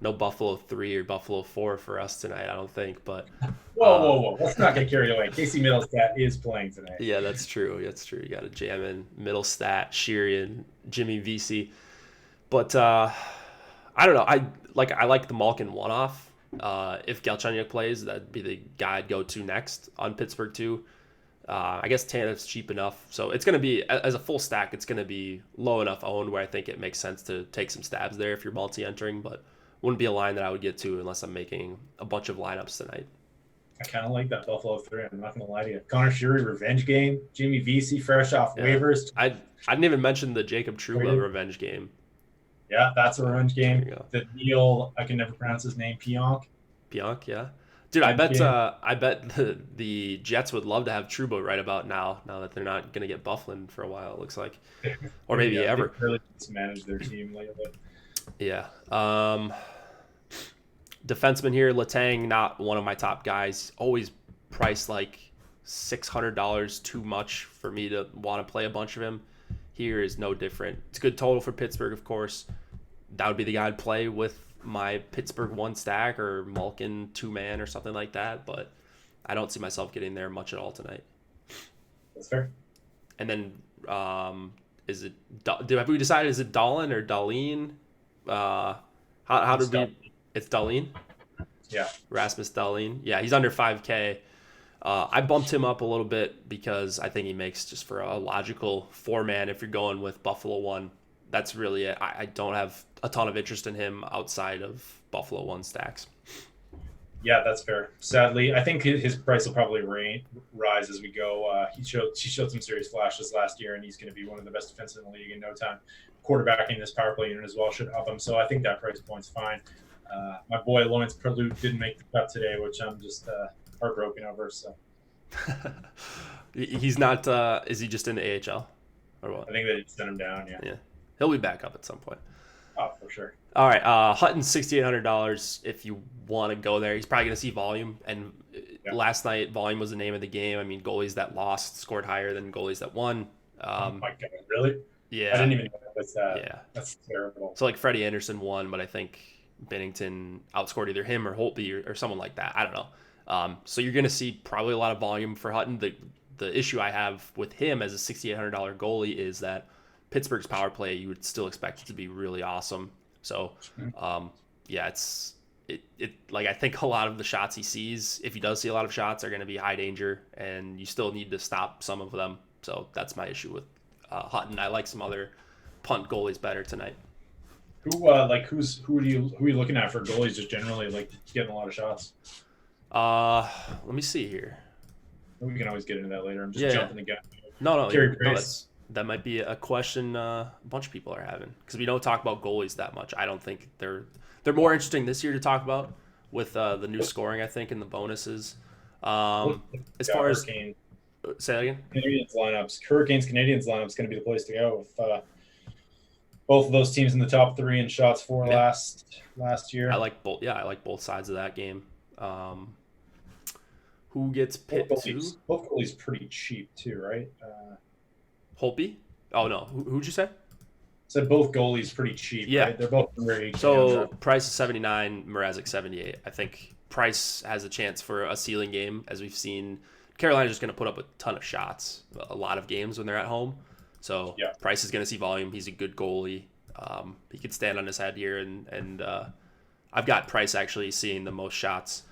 No Buffalo 3 or Buffalo 4 for us tonight, I don't think. But Whoa! Let's not get carried away. Casey Middlestat is playing today. yeah, that's true. You got to jam in Middlestat, Sheerian, Jimmy VC. But I don't know. I like the Malkin one-off. If Galchenyuk plays, that'd be the guy I'd go to next on Pittsburgh too. I guess Tanev's cheap enough, so it's going to be, as a full stack, it's going to be low enough owned where I think it makes sense to take some stabs there if you're multi-entering, but wouldn't be a line that I would get to unless I'm making a bunch of lineups tonight. I kind of like that Buffalo 3. I'm not going to lie to you. Connor Sherry, revenge game. Jimmy VC, fresh off waivers. I didn't even mention the Jacob Trouba revenge game. Yeah, that's a revenge game. The Neil, I can never pronounce his name, Pionk, yeah. Dude, I bet the Jets would love to have Trouba right about now that they're not going to get Bufflin for a while, it looks like. Or maybe ever. They really need to manage their team lately. Yeah. Defenseman here, Letang, not one of my top guys. Always priced like $600 too much for me to want to play a bunch of him. Here is no different. It's a good total for Pittsburgh, of course. That would be the guy I'd play with my Pittsburgh one stack or Malkin 2-man or something like that, but I don't see myself getting there much at all tonight. That's fair. And then have we decided, is it Dahlin or Dahlin? How did we? It's Dahlin? Yeah. Rasmus Dahlin. Yeah, he's under 5K. I bumped him up a little bit because I think he makes just for a logical 4-man if you're going with Buffalo 1. That's really it. I don't have a ton of interest in him outside of Buffalo 1 stacks. Yeah, that's fair. Sadly, I think his price will probably rise as we go. He showed some serious flashes last year, and he's going to be one of the best defenses in the league in no time. Quarterbacking this power play unit as well should up him, so I think that price point's fine. My boy Lawrence Prelude didn't make the cut today, which I'm just heartbroken over. So he's not. Is he just in the AHL or what? I think they sent him down. Yeah. He'll be back up at some point. Oh, for sure. All right, Hutton's $6,800 if you want to go there. He's probably going to see volume, and last night volume was the name of the game. I mean, goalies that lost scored higher than goalies that won. Oh my God, really? Yeah. I didn't even notice that. Yeah. That's terrible. So like Freddie Anderson won, but I think Bennington outscored either him or Holtby or someone like that. I don't know. So you're going to see probably a lot of volume for Hutton. The issue I have with him as a $6,800 goalie is that Pittsburgh's power play, you would still expect it to be really awesome. So, I think a lot of the shots he sees, if he does see a lot of shots, are going to be high danger, and you still need to stop some of them. So that's my issue with Hutton. I like some other punt goalies better tonight. Who are you looking at for goalies just generally, like getting a lot of shots? Let me see here. We can always get into that later. I'm just jumping the gun. No, that might be a question a bunch of people are having because we don't talk about goalies that much. I don't think they're more interesting this year to talk about with the new scoring, I think, and the bonuses. As far as say that again, Hurricanes Canadians lineup is going to be the place to go with both of those teams in the top 3 in shots for last year. I like both. Yeah, I like both sides of that game. Who gets Pitt too? Both goalies pretty cheap too, right? Holtby? Oh no, who'd you say? Said both goalies pretty cheap. Yeah, right? They're both very. So Price is 79, Mrazek 78. I think Price has a chance for a ceiling game, as we've seen. Carolina's just going to put up a ton of shots, a lot of games when they're at home. So Price is going to see volume. He's a good goalie. He could stand on his head here, and I've got Price actually seeing the most shots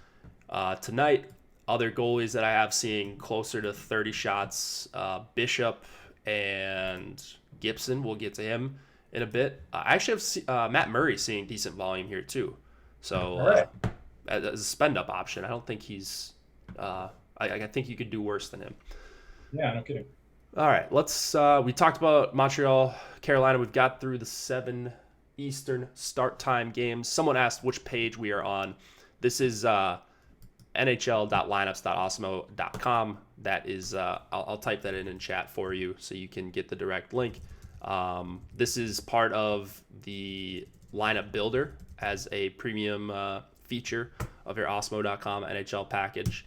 tonight. Other goalies that I have seeing closer to 30 shots, Bishop and Gibson. We'll get to him in a bit. I actually have Matt Murray seeing decent volume here too. So as a spend-up option, I don't think he's I think you could do worse than him. Yeah, no kidding. All right, let's. We talked about Montreal, Carolina. We've got through the 7 Eastern start time games. Someone asked which page we are on. This is nhl.lineups.awesemo.com. That is, I'll type that in chat for you so you can get the direct link. This is part of the lineup builder as a premium feature of your awesemo.com NHL package.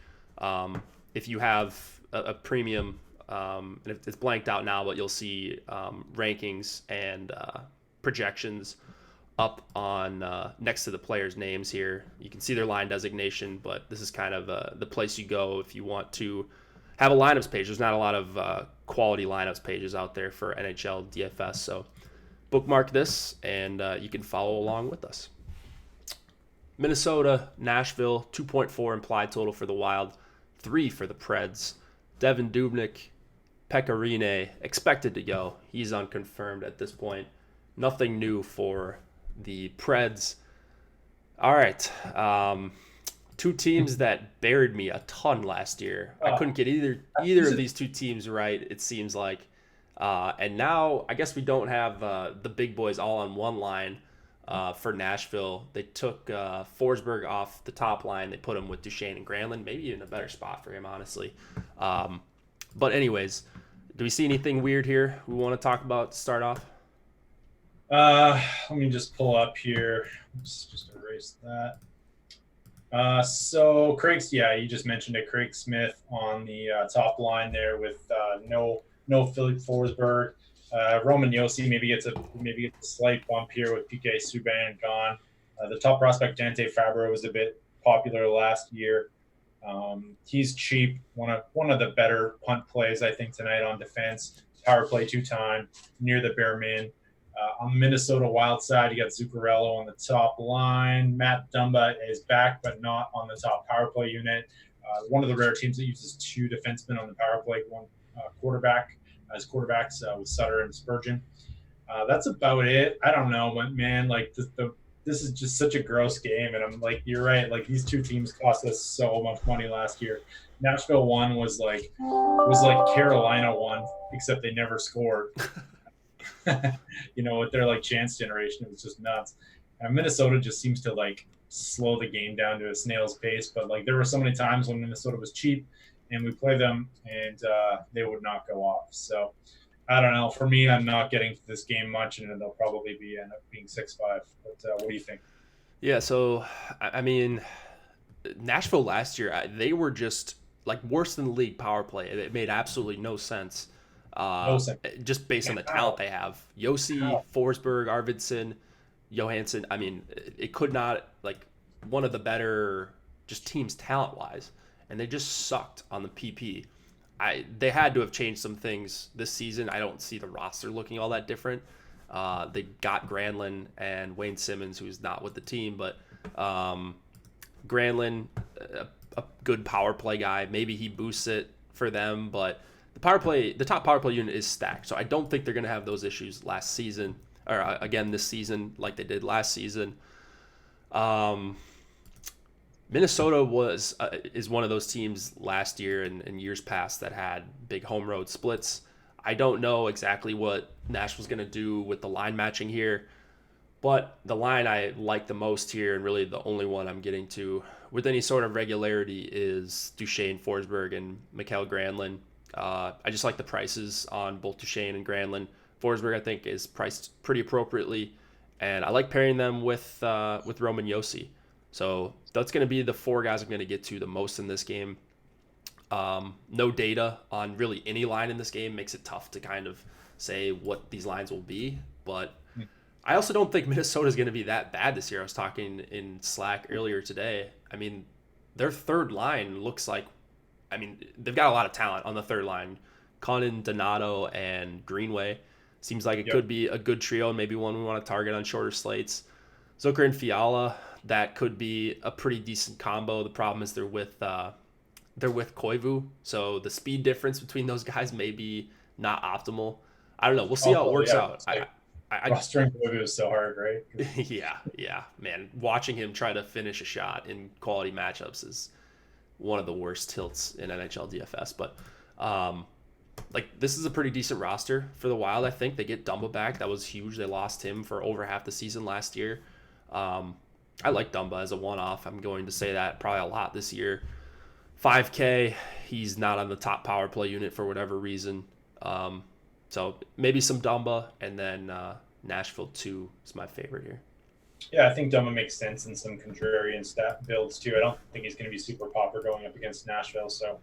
If you have a premium, and it's blanked out now, but you'll see rankings and projections up on next to the players' names here. You can see their line designation, but this is kind of the place you go if you want to have a lineups page. There's not a lot of quality lineups pages out there for NHL DFS, so bookmark this and you can follow along with us. Minnesota, Nashville, 2.4 implied total for the Wild, 3 for the Preds. Devin Dubnyk, Pecorine expected to go. He's unconfirmed at this point. Nothing new for the Preds. All right. Two teams that buried me a ton last year. I couldn't get either of these two teams right, it seems like. And now I guess we don't have the big boys all on one line for Nashville. They took Forsberg off the top line. They put him with Duchesne and Granlund. Maybe even a better spot for him, honestly. But anyways, do we see anything weird here we want to talk about to start off? Let me just pull up here. Just erase that. So Craig's, you just mentioned it. Craig Smith on the top line there with no Philip Forsberg. Roman Josi maybe gets a slight bump here with PK Subban gone. The top prospect Dante Fabro was a bit popular last year. He's cheap. One of the better punt plays I think tonight on defense. Power play 2-time near the bare min. On the Minnesota Wild side, you got Zuccarello on the top line. Matt Dumba is back, but not on the top power play unit. One of the rare teams that uses 2 defensemen on the power play, 1 quarterback as quarterbacks with Sutter and Spurgeon. That's about it. I don't know, man. Like this is just such a gross game, and I'm like, you're right. Like these 2 teams cost us so much money last year. Nashville 1 was like Carolina 1, except they never scored. With their like chance generation, it was just nuts. And Minnesota just seems to like slow the game down to a snail's pace. But like there were so many times when Minnesota was cheap and we play them and they would not go off. So I don't know. For me, I'm not getting to this game much, and they'll probably end up being 6-5. But what do you think? Yeah, so I mean, Nashville last year, they were just like worse than the league power play. It made absolutely no sense. Just based on the talent they have. Josi, Forsberg, Arvidsson, Johansson. I mean, it could not, like, one of the better just teams talent-wise. And they just sucked on the PP. They had to have changed some things this season. I don't see the roster looking all that different. They got Granlund and Wayne Simmons, who's not with the team. But Granlund, a good power play guy. Maybe he boosts it for them, but the top power play unit is stacked, so I don't think they're going to have those issues last season or again this season like they did last season. Minnesota is one of those teams last year and years past that had big home road splits. I don't know exactly what Nashville's going to do with the line matching here, but the line I like the most here, and really the only one I'm getting to with any sort of regularity, is Duchesne, Forsberg, and Mikael Granlund. I just like the prices on both Duchesne and Granlund. Forsberg, I think, is priced pretty appropriately, and I like pairing them with Roman Josi. So that's going to be the 4 guys I'm going to get to the most in this game. No data on really any line in this game makes it tough to kind of say what these lines will be, but I also don't think Minnesota is going to be that bad this year. I was talking in Slack earlier today. I mean, their third line looks like, they've got a lot of talent on the third line. Conan, Donato, and Greenway. Seems like it could be a good trio and maybe one we want to target on shorter slates. Zucker and Fiala, that could be a pretty decent combo. The problem is they're with Koivu, so the speed difference between those guys may be not optimal. I don't know. We'll see how it works out. Rostering Koivu is so hard, right? yeah, man. Watching him try to finish a shot in quality matchups is one of the worst tilts in NHL DFS. But this is a pretty decent roster for the Wild. I think they get Dumba back. That was huge. They lost him for over half the season last year. I like Dumba as a one-off. I'm going to say that probably a lot this year. 5K, he's not on the top power play unit for whatever reason. So maybe some Dumba, and then Nashville 2 is my favorite here. Yeah, I think Dumba makes sense in some contrarian stat builds too. I don't think he's going to be super popper going up against Nashville. So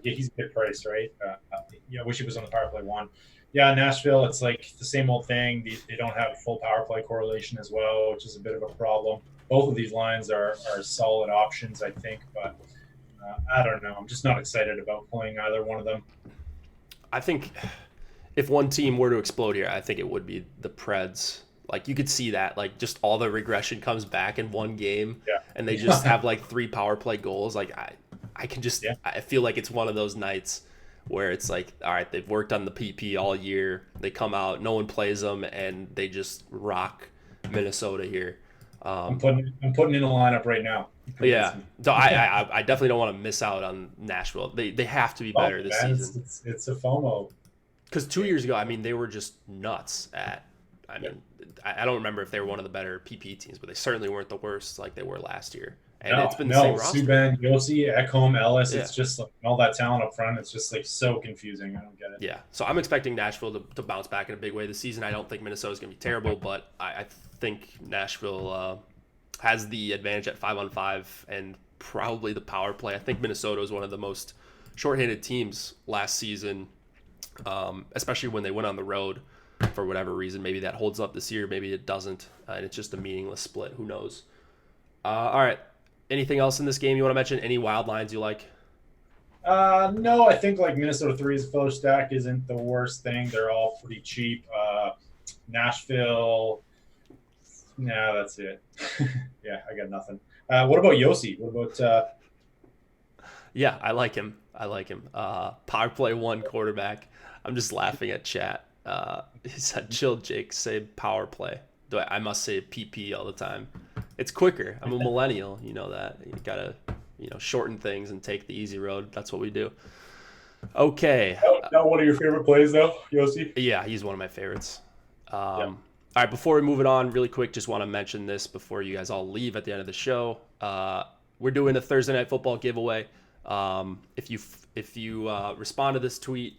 he's a good price, right? I wish he was on the power play 1. Yeah, Nashville, it's like the same old thing. They don't have full power play correlation as well, which is a bit of a problem. Both of these lines are solid options, I think, but I don't know. I'm just not excited about playing either one of them. I think if one team were to explode here, I think it would be the Preds. Like you could see that, like just all the regression comes back in one game, and they just Yeah. have like 3 power play goals. Like I can just, Yeah. I feel like it's one of those nights where it's like, all right, they've worked on the PP all year. They come out, no one plays them, and they just rock Minnesota here. I'm putting in a lineup right now. You convinced Yeah, me. so I definitely don't want to miss out on Nashville. They have to be Oh better this man, season. it's a FOMO. Because 2 years ago, I mean, they were just nuts at. I Yeah. mean, I don't remember if they were one of the better PP teams, but they certainly weren't the worst like they were last year. And No, it's been the same no, roster. Subban, Yossi, Ekholm, Ellis. Yeah, It's just like all that talent up front. It's just like so confusing. I don't get it. yeah. So I'm expecting Nashville to bounce back in a big way this season. I don't think Minnesota's going to be terrible, but I think Nashville has the advantage at 5-on-5 and probably the power play. I think Minnesota is one of the most shorthanded teams last season, especially when they went on the road for whatever reason. Maybe that holds up this year, maybe it doesn't, and it's just a meaningless split. Who knows? All right. Anything else in this game you want to mention? Any wild lines you like? No, I think like Minnesota three's filler stack isn't the worst thing. They're all pretty cheap. Nashville, nah, that's it. Yeah, I got nothing. What about Yossi? What about Yeah, I like him. I like him. Power play one quarterback. I'm just laughing at chat. He said, "Chill, Jake. Say power play." I must say PP all the time. It's quicker. I'm a millennial. You know that. You gotta, shorten things and take the easy road. That's what we do. Okay. no, one of your favorite plays though, Yossi? Yeah, he's one of my favorites. Yeah. All right, before we move it on, really quick, just want to mention this before you guys all leave at the end of the show. We're doing a Thursday Night Football giveaway. If you respond to this tweet,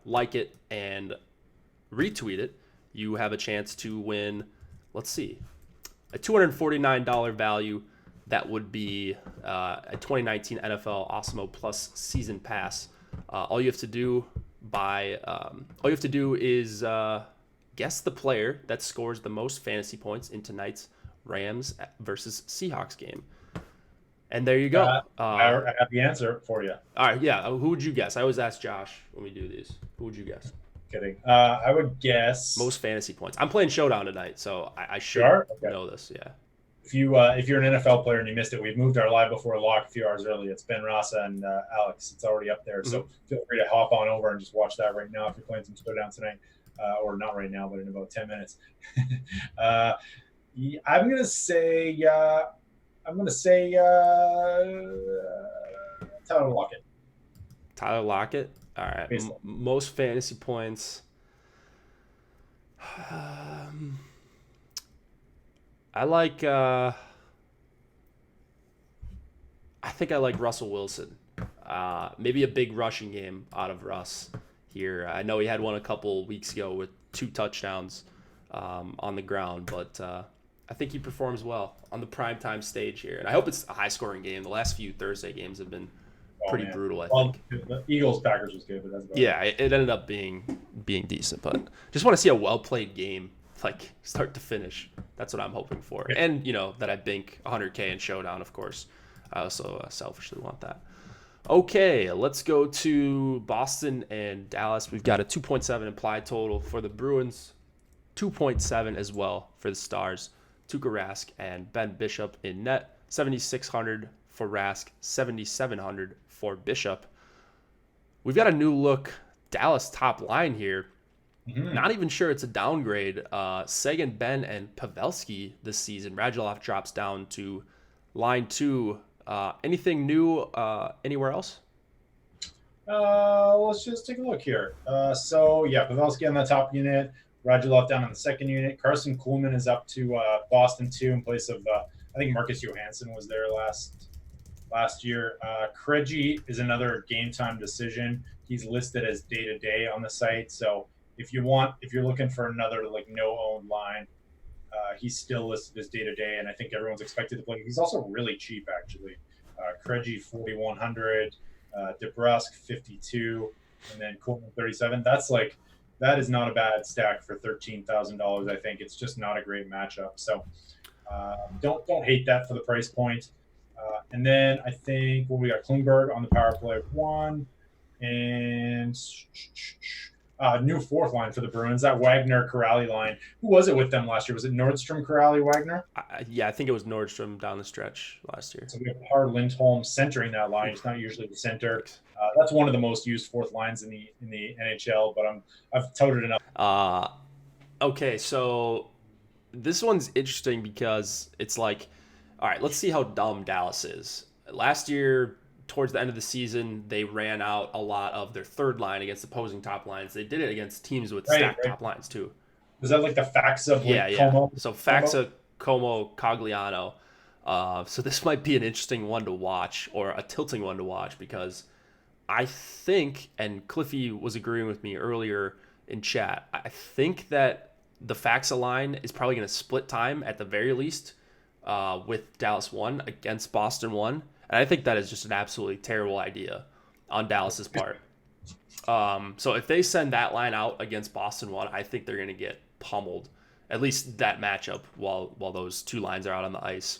like it, and retweet it, you have a chance to win, let's see, a $249 value. That would be a 2019 NFL Awesemo Plus season pass. All you have to do is guess the player that scores the most fantasy points in tonight's Rams versus Seahawks game. And there you go. I have the answer for you. All right, yeah. Who would you guess? I always ask Josh when we do these. Who would you guess? Kidding. I would guess Most fantasy points. I'm playing Showdown tonight, so I should Sure? Okay. know this. Yeah. If you're an NFL player and you missed it, we've moved our live before lock a few hours early. It's Ben Rasa and Alex. It's already up there, so feel free to hop on over and just watch that right now if you're playing some Showdown tonight, or not right now, but in about 10 minutes. I'm gonna say Tyler Lockett. Tyler Lockett. All right. Most fantasy points. I like. I think I like Russell Wilson. Maybe a big rushing game out of Russ here. I know he had one a couple weeks ago with 2 touchdowns on the ground, but I think he performs well on the primetime stage here. And I hope it's a high-scoring game. The last few Thursday games have been pretty brutal, I think. The Eagles-Packers was good, but that's about Yeah, it ended up being decent, but just want to see a well-played game, like start to finish. That's what I'm hoping for. Yeah. And, that I bank 100K in Showdown, of course. I also selfishly want that. Okay, let's go to Boston and Dallas. We've got a 2.7 implied total for the Bruins, 2.7 as well for the Stars. Tuukka Rask and Ben Bishop in net, 7,600 for Rask, 7,700 for Bishop. We've got a new look Dallas top line here. Mm-hmm. Not even sure it's a downgrade. Sagan, Ben, and Pavelski this season. Radulov drops down to line 2. Anything new anywhere else? Let's just take a look here. Pavelski on the top unit, Radulov down on the second unit. Carson Kuhlman is up to Boston 2 in place of, I think Marcus Johansson was there last year. Krejci is another game time decision. He's listed as day-to-day on the site. So if you're looking for another like no-owned line, he's still listed as day-to-day, and I think everyone's expected to play. He's also really cheap, actually. Krejci, 4,100, DeBrusque, 52, and then Coleman, 37. That's like that is not a bad stack for $13,000. I think it's just not a great matchup. So don't hate that for the price point. And then I think we got Klingberg on the power play 1, and new fourth line for the Bruins. That Wagner Corrali line. Who was it with them last year? Was it Nordstrom, Corrali, Wagner? Yeah, I think it was Nordstrom down the stretch last year. So we have Par Lindholm centering that line. It's not usually the center. That's one of the most used fourth lines in the NHL. But I've touted enough. Okay, so this one's interesting because it's like, all right, let's see how dumb Dallas is. Last year, towards the end of the season, they ran out a lot of their third line against opposing top lines. They did it against teams with stacked top lines too. Was that like the Faxa of Como? So Faxa, Como, Cogliano. So this might be an interesting one to watch, or a tilting one to watch, because I think, and Cliffy was agreeing with me earlier in chat, I think that the Faxa line is probably going to split time at the very least with Dallas 1 against Boston 1. And I think that is just an absolutely terrible idea on Dallas's part. So if they send that line out against Boston 1, I think they're going to get pummeled, at least that matchup while those two lines are out on the ice.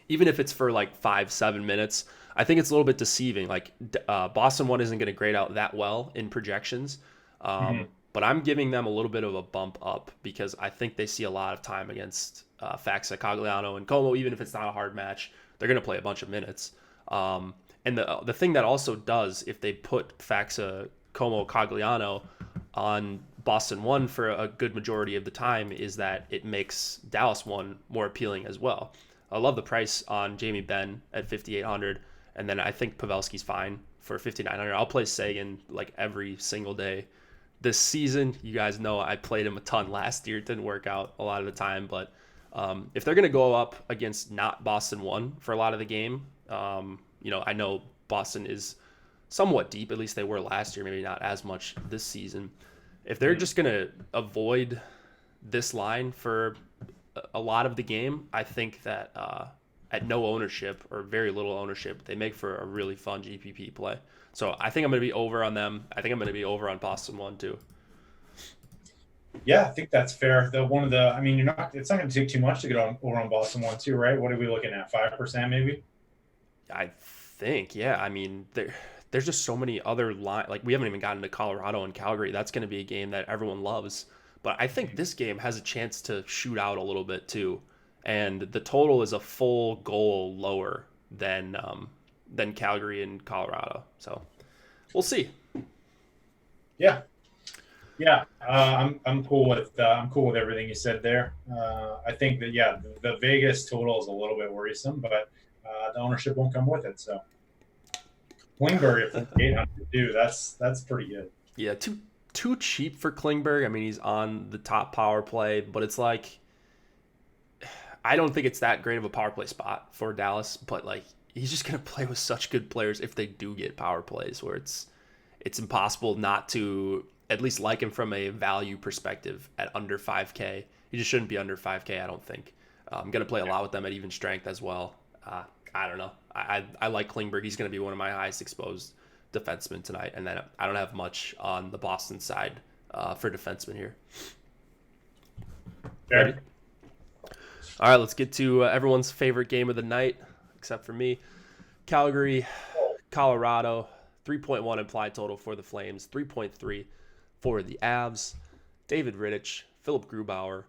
Even if it's for like 5-7 minutes, I think it's a little bit deceiving. Like Boston 1 isn't going to grade out that well in projections. But I'm giving them a little bit of a bump up because I think they see a lot of time against Faxa, Cogliano, and Como. Even if it's not a hard match, they're going to play a bunch of minutes. And the thing that also does, if they put Faxa, Como, Cogliano on Boston 1 for a good majority of the time, is that it makes Dallas 1 more appealing as well. I love the price on Jamie Benn at $5,800, and then I think Pavelski's fine for $5,900. I'll play Sagan like every single day this season. You guys know I played him a ton last year. It didn't work out a lot of the time, but if they're going to go up against not Boston 1 for a lot of the game, I know Boston is somewhat deep. At least they were last year, maybe not as much this season. If they're just going to avoid this line for a lot of the game, I think that at no ownership or very little ownership, they make for a really fun GPP play. So I think I'm going to be over on them. I think I'm going to be over on Boston 1 too. Yeah, I think that's fair. It's not going to take too much to get over on Boston 1 too, right? What are we looking at? 5% maybe? I think, yeah. I mean, there's just so many other lines. Like, we haven't even gotten to Colorado and Calgary. That's going to be a game that everyone loves. But I think this game has a chance to shoot out a little bit too. And the total is a full goal lower than Calgary and Colorado. So we'll see. Yeah. I'm cool with everything you said there. I think that the Vegas total is a little bit worrisome, but the ownership won't come with it. So Klingberg at 800 too. That's pretty good. Yeah, too cheap for Klingberg. I mean, he's on the top power play, but it's like, I don't think it's that great of a power play spot for Dallas, but like, he's just going to play with such good players if they do get power plays where it's impossible not to at least like him from a value perspective at under 5K. He just shouldn't be under 5K, I don't think. I'm going to play a lot with them at even strength as well. I don't know. I like Klingberg. He's going to be one of my highest exposed defensemen tonight, and then I don't have much on the Boston side for defensemen here. Ready? All right, let's get to everyone's favorite game of the night, except for me. Calgary, Colorado, 3.1 implied total for the Flames, 3.3 for the Avs. David Rittich, Philip Grubauer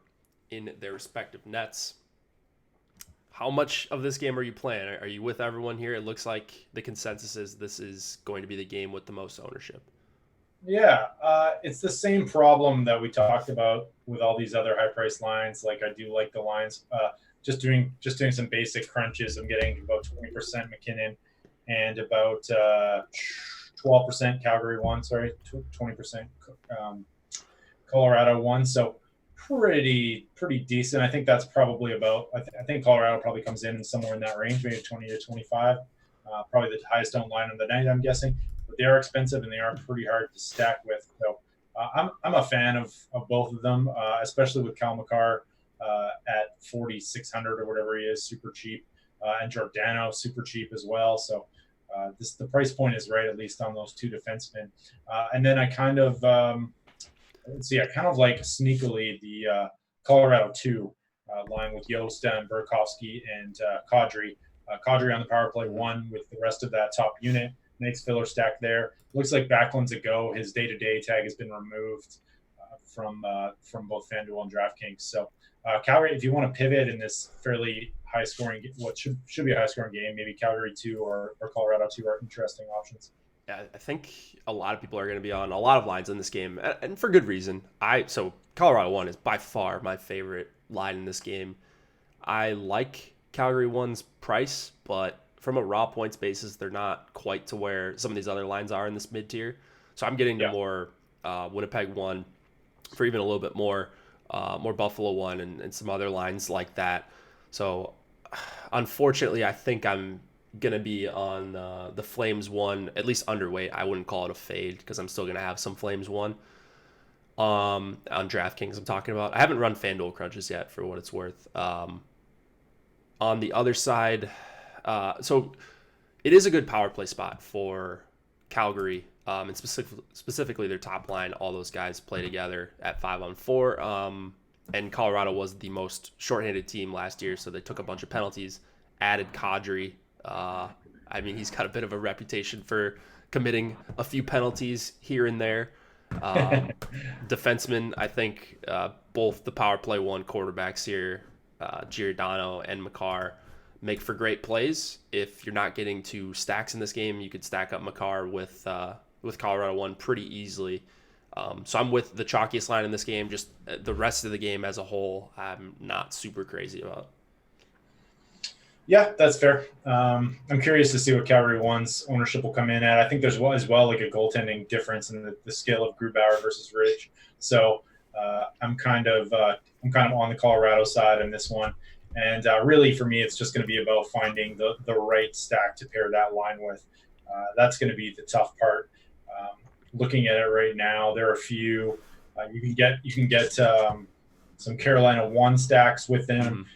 in their respective nets. How much of this game are you playing? Are you with everyone here? It looks like the consensus is this is going to be the game with the most ownership. Yeah, it's the same problem that we talked about with all these other high-priced lines. Like, I do like the lines. Just doing some basic crunches. I'm getting about 20% McKinnon and about 12% Calgary 1. 20% Colorado 1. So pretty decent. I think that's probably about. I think Colorado probably comes in somewhere in that range, maybe 20 to 25. Probably the highest owned line of the night, I'm guessing. But they are expensive and they are pretty hard to stack with. So I'm a fan of both of them, especially with Cal McCarr at 4,600 or whatever he is, super cheap, and Giordano super cheap as well. So the price point is right, at least on those two defensemen. And then I kind of So yeah, kind of like sneakily the Colorado 2 line with Yosta and Burakovsky and Kadri. Kadri on the power play 1 with the rest of that top unit. Nice filler stack there. Looks like Backlund's a go. His day-to-day tag has been removed from both FanDuel and DraftKings. So Calgary, if you want to pivot in this fairly high-scoring, what should be a high-scoring game, maybe Calgary 2 or Colorado 2 are interesting options. Yeah, I think a lot of people are going to be on a lot of lines in this game, and for good reason. So Colorado 1 is by far my favorite line in this game. I like Calgary 1's price, but from a raw points basis, they're not quite to where some of these other lines are in this mid tier. So I'm getting to more Winnipeg 1 for even a little bit more Buffalo 1 and some other lines like that. So unfortunately, I think I'm going to be on the Flames 1, at least underweight. I wouldn't call it a fade because I'm still going to have some Flames 1 on DraftKings I'm talking about. I haven't run FanDuel crunches yet for what it's worth. On the other side, so it is a good power play spot for Calgary, and specifically their top line. All those guys play together at 5-on-4. And Colorado was the most shorthanded team last year, so they took a bunch of penalties, added Kadri. I mean, he's got a bit of a reputation for committing a few penalties here and there. Defensemen, I think both the power play 1 quarterbacks here, Giordano and Makar, make for great plays. If you're not getting to stacks in this game, you could stack up Makar with Colorado 1 pretty easily. So I'm with the chalkiest line in this game. Just the rest of the game as a whole, I'm not super crazy about. Yeah, that's fair. I'm curious to see what Calgary 1's ownership will come in at. I think there's as well like a goaltending difference in the skill of Grubauer versus Ridge. So I'm kind of on the Colorado side in this one. And really, for me, it's just going to be about finding the right stack to pair that line with. That's going to be the tough part. Looking at it right now, there are a few. You can get some Carolina 1 stacks with them.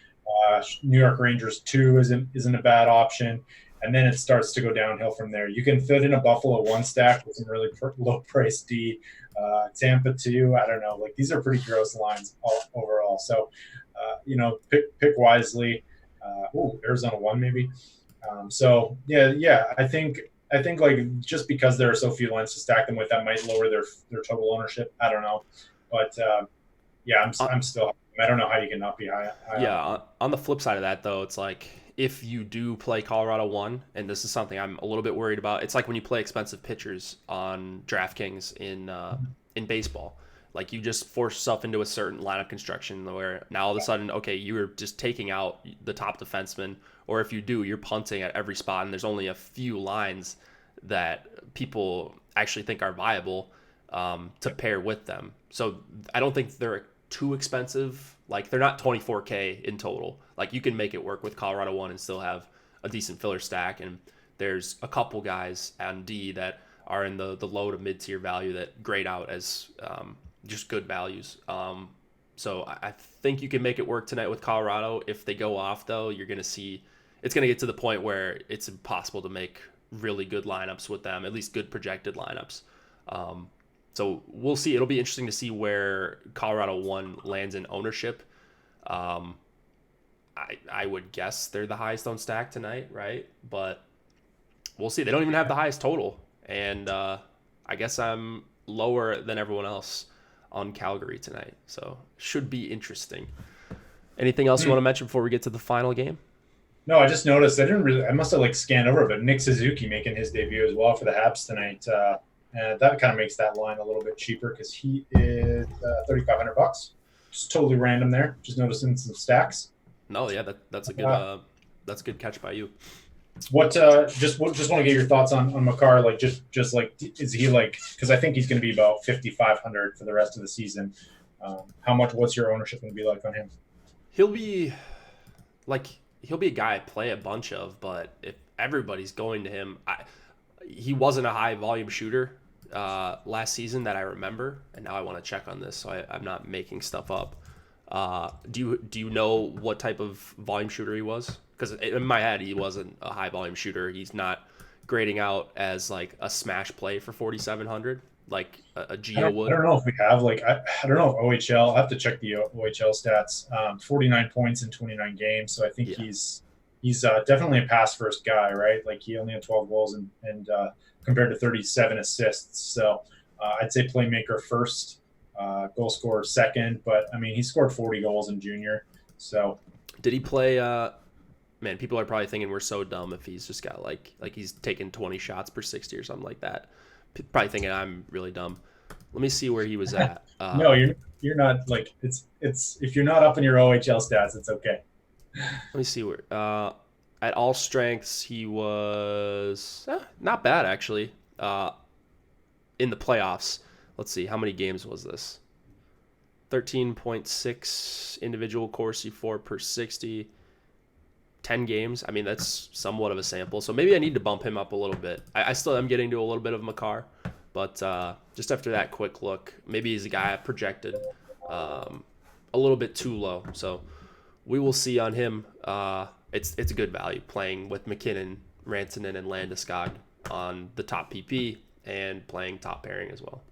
New York Rangers 2 isn't a bad option. And then it starts to go downhill from there. You can fit in a Buffalo 1 stack with some really low price D. Tampa 2, I don't know. Like, these are pretty gross lines overall. So, pick wisely. Arizona 1 maybe. So yeah. I think like just because there are so few lines to stack them with, that might lower their total ownership. I don't know, but I'm still. I don't know how you can not be high. Yeah. On the flip side of that, though, it's like if you do play Colorado 1, and this is something I'm a little bit worried about. It's like when you play expensive pitchers on DraftKings in baseball. Like, you just force yourself into a certain lineup construction where now all of a sudden, okay, you're just taking out the top defenseman, or if you do, you're punting at every spot, and there's only a few lines that people actually think are viable to pair with them. So I don't think they're too expensive. Like, they're not $24K in total. Like, you can make it work with Colorado 1 and still have a decent filler stack. And there's a couple guys on D that are in the low to mid tier value that grade out as just good values. So I think you can make it work tonight with Colorado. If they go off, though, you're going to see it's going to get to the point where it's impossible to make really good lineups with them, at least good projected lineups. So we'll see. It'll be interesting to see where Colorado 1 lands in ownership. I would guess they're the highest on stack tonight, right? But we'll see. They don't even have the highest total. And I guess I'm lower than everyone else on Calgary tonight. So should be interesting. Anything else you want to mention before we get to the final game? No, I just noticed. I must have scanned over, but Nick Suzuki making his debut as well for the Habs tonight. And that kind of makes that line a little bit cheaper because he is $3,500. Just totally random there. Just noticing some stacks. No, yeah, that's a good catch by you. What just want to get your thoughts on Makar? Like, just is he because I think he's going to be about 5,500 for the rest of the season. What's your ownership going to be like on him? He'll be a guy I play a bunch of, but if everybody's going to him, he wasn't a high volume shooter last season that I remember, and now I want to check on this so I'm not making stuff up. Do you know what type of volume shooter he was? Because in my head, he wasn't a high volume shooter. He's not grading out as like a smash play for 4,700. like a I Geo don't, I would? don't know if we have I don't know if OHL. I have to check the OHL stats. 49 points in 29 games, so I think Yeah. he's definitely a pass first guy, right? Like he only had 12 goals and compared to 37 assists. So I'd say playmaker first, goal scorer second. But I mean, he scored 40 goals in junior. So Did he play? Man, people are probably thinking we're so dumb if he's just got like he's taking 20 shots per 60 or something like that. Probably thinking I'm really dumb. Let me see where he was at. no, you're not like it's if you're not up in your OHL stats, it's okay. Let me see where. At all strengths, he was not bad actually. In the playoffs, let's see how many games was this. 13.6 individual Corsi for per 60. 10 games. I mean, that's somewhat of a sample. So maybe I need to bump him up a little bit. I still am getting to a little bit of Makar, but just after that quick look, maybe he's a guy I projected a little bit too low. So we will see on him. It's a good value playing with McKinnon, Rantanen, and Landeskog on the top PP and playing top pairing as well.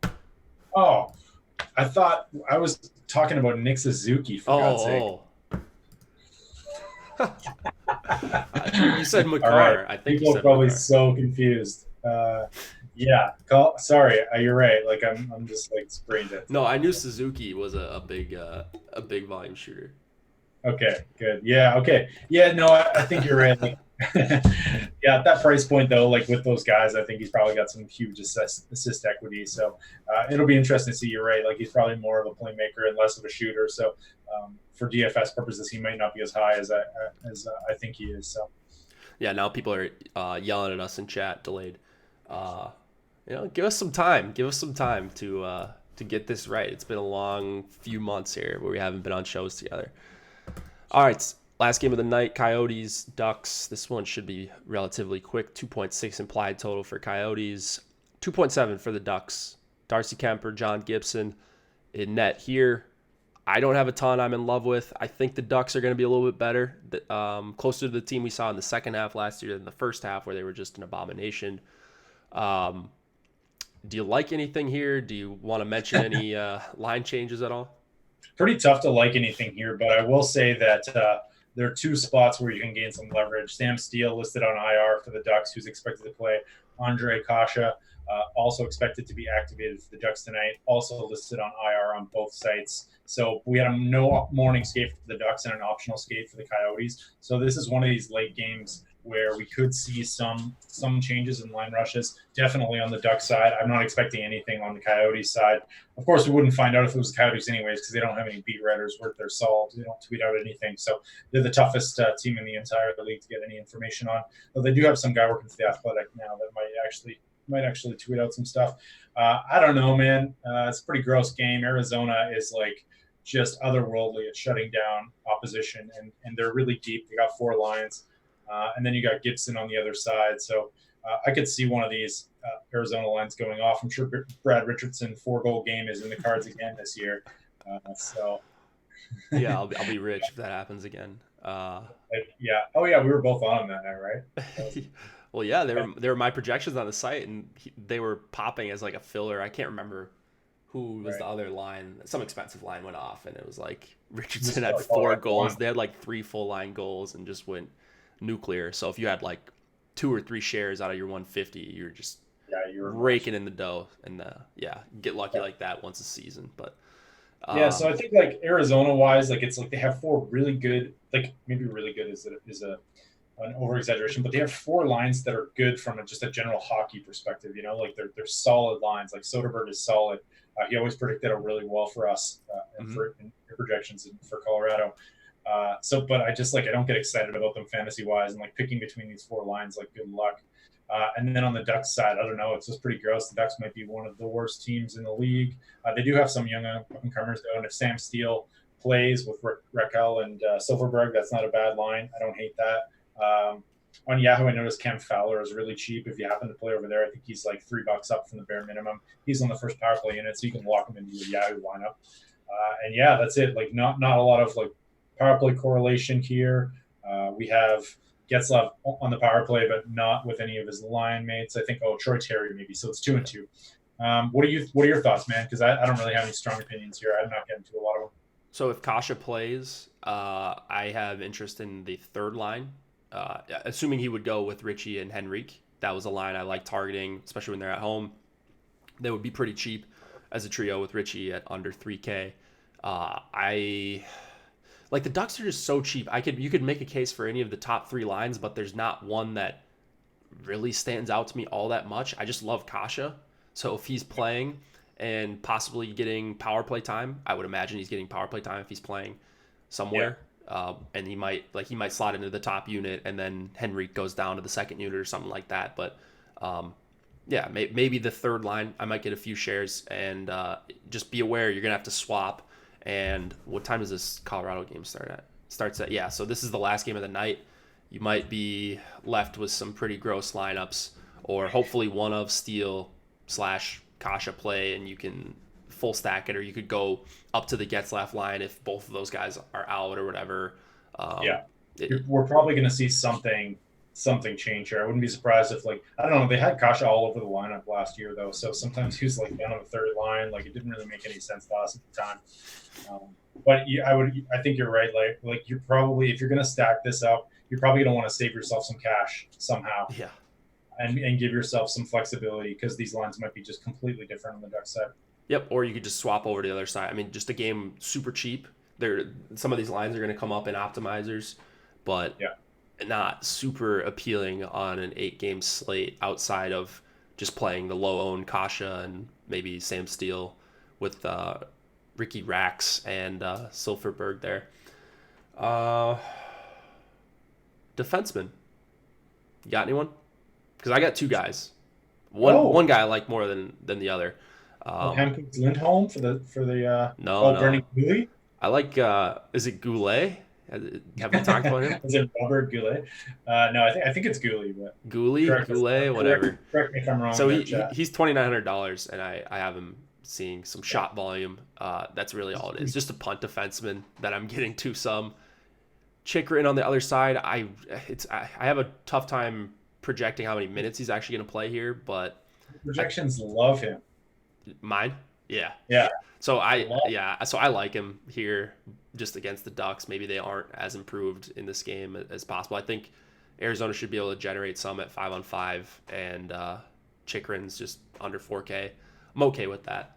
Oh, I thought I was talking about Nick Suzuki for God's sake. You said Makar. All right. I think People you said are probably Makar. so confused. Yeah. Sorry. You're right. Like I'm just like sprained it. No, I knew Suzuki was a big volume shooter. Okay. Good. Yeah. Okay. Yeah. No, I think you're right. Like, yeah, at that price point though, like with those guys, I think he's probably got some huge assist equity. So it'll be interesting to see. You're right. Like he's probably more of a playmaker and less of a shooter. So for DFS purposes, he might not be as high as I think he is. So Yeah, now people are yelling at us in chat, delayed. Give us some time. Give us some time to get this right. It's been a long few months here where we haven't been on shows together. All right, last game of the night, Coyotes, Ducks. This one should be relatively quick. 2.6 implied total for Coyotes, 2.7 for the Ducks. Darcy Kemper, John Gibson in net here. I don't have a ton I'm in love with. I think the Ducks are going to be a little bit better, closer to the team we saw in the second half last year than the first half where they were just an abomination. Do you like anything here? Do you want to mention any line changes at all? pretty tough to like anything here, but I will say that there are two spots where you can gain some leverage. Sam Steele listed on IR for the Ducks, who's expected to play. Andre Kasha, also expected to be activated for the Ducks tonight, also listed on IR on both sites. So we had a no morning skate for the Ducks and an optional skate for the Coyotes. So this is one of these late games where we could see some changes in line rushes. Definitely on the Ducks side. I'm not expecting anything on the Coyotes side. Of course, we wouldn't find out if it was the Coyotes anyways because they don't have any beat writers worth their salt. They don't tweet out anything. So they're the toughest team in the entire league to get any information on. Though they do have some guy working for the Athletic now that might actually tweet out some stuff. I don't know, man. It's a pretty gross game. Arizona is like just otherworldly at shutting down opposition, and they're really deep. They got four lines. And then you got Gibson on the other side. So I could see one of these Arizona lines going off. I'm sure Brad Richardson 4-goal game is in the cards again this year. Yeah, I'll be rich if that happens again. Yeah. Oh yeah, we were both on him that night, right? Well, yeah, they were my projections on the site, and they were popping as like a filler. I can't remember who was the other line. Some expensive line went off, and it was like Richardson had 4 goals. They had like 3 full line goals and just went nuclear. So if you had like 2 or 3 shares out of your 150, you're just you're raking in the dough, and get lucky like that once a season. But so I think like Arizona wise, like it's like they have 4 really good, like maybe really good is an over exaggeration, but they have 4 lines that are good from just a general hockey perspective. You know, like they're solid lines. Like Soderberg is solid. He always predicted it really well for us in projections for Colorado. But I just I don't get excited about them fantasy wise, and like picking between these 4 lines, like good luck. And then on the Ducks side, I don't know. It's just pretty gross. The Ducks might be one of the worst teams in the league. They do have some young up-and-comers, though. And if Sam Steele plays with Raquel and Silverberg, that's not a bad line. I don't hate that. On Yahoo, I noticed Cam Fowler is really cheap. If you happen to play over there, I think he's like $3 up from the bare minimum. He's on the first power play unit, so you can lock him into your Yahoo lineup. And yeah, that's it. Like not a lot of like power play correlation here. We have Getzlav on the power play, but not with any of his line mates. I think, Troy Terry maybe. So it's 2 and 2. What are your thoughts, man? Because I don't really have any strong opinions here. I'm not getting to a lot of them. So if Kasha plays, I have interest in the third line. Assuming he would go with Richie and Henrique. That was a line I like targeting, especially when they're at home. They would be pretty cheap as a trio with Richie at under 3K. I like the Ducks are just so cheap. You could make a case for any of the top three lines, but there's not one that really stands out to me all that much. I just love Kasha. So if he's playing and possibly getting power play time, I would imagine he's getting power play time if he's playing somewhere. And he might slot into the top unit, and then Henrique goes down to the second unit or something like that. But maybe the third line, I might get a few shares, and just be aware you're gonna have to swap. And what time does this Colorado game start at? Starts at So this is the last game of the night. You might be left with some pretty gross lineups, or hopefully one of Steele / Kasha play, and you can full stack it, or you could go up to the Getzlaff line if both of those guys are out or whatever. We're probably going to see something change here. I wouldn't be surprised if, like, I don't know, they had Kasha all over the lineup last year though, so sometimes he was like down on the third line. Like, it didn't really make any sense to us at the time. I think you're right. Like you're probably, if you're going to stack this up, you're probably going to want to save yourself some cash somehow. Yeah. And give yourself some flexibility, because these lines might be just completely different on the Ducks side. Yep, or you could just swap over to the other side. I mean, just a game super cheap. Some of these lines are going to come up in optimizers, but not super appealing on an 8-game slate outside of just playing the low-owned Kasha and maybe Sam Steele with Ricky Rax and Silverberg there. Defenseman. You got anyone? Because I got two guys. One guy I like more than the other. Hampus Lindholm for the no. Goulet? I like is it Goulet? Have we talked about him? Is it Robert Goulet? No, I think it's Goulet, but Goulet, whatever. Correct me if I'm wrong. So he's $2,900, and I have him seeing some shot volume. That's really all it is. Just a punt defenseman that I'm getting to some. Chychrun on the other side, I have a tough time projecting how many minutes he's actually going to play here, but projections love him. Mine, yeah. So I like him here just against the Ducks. Maybe they aren't as improved in this game as possible. I think Arizona should be able to generate some at 5-on-5, and Chychrun's just under 4K. I'm okay with that.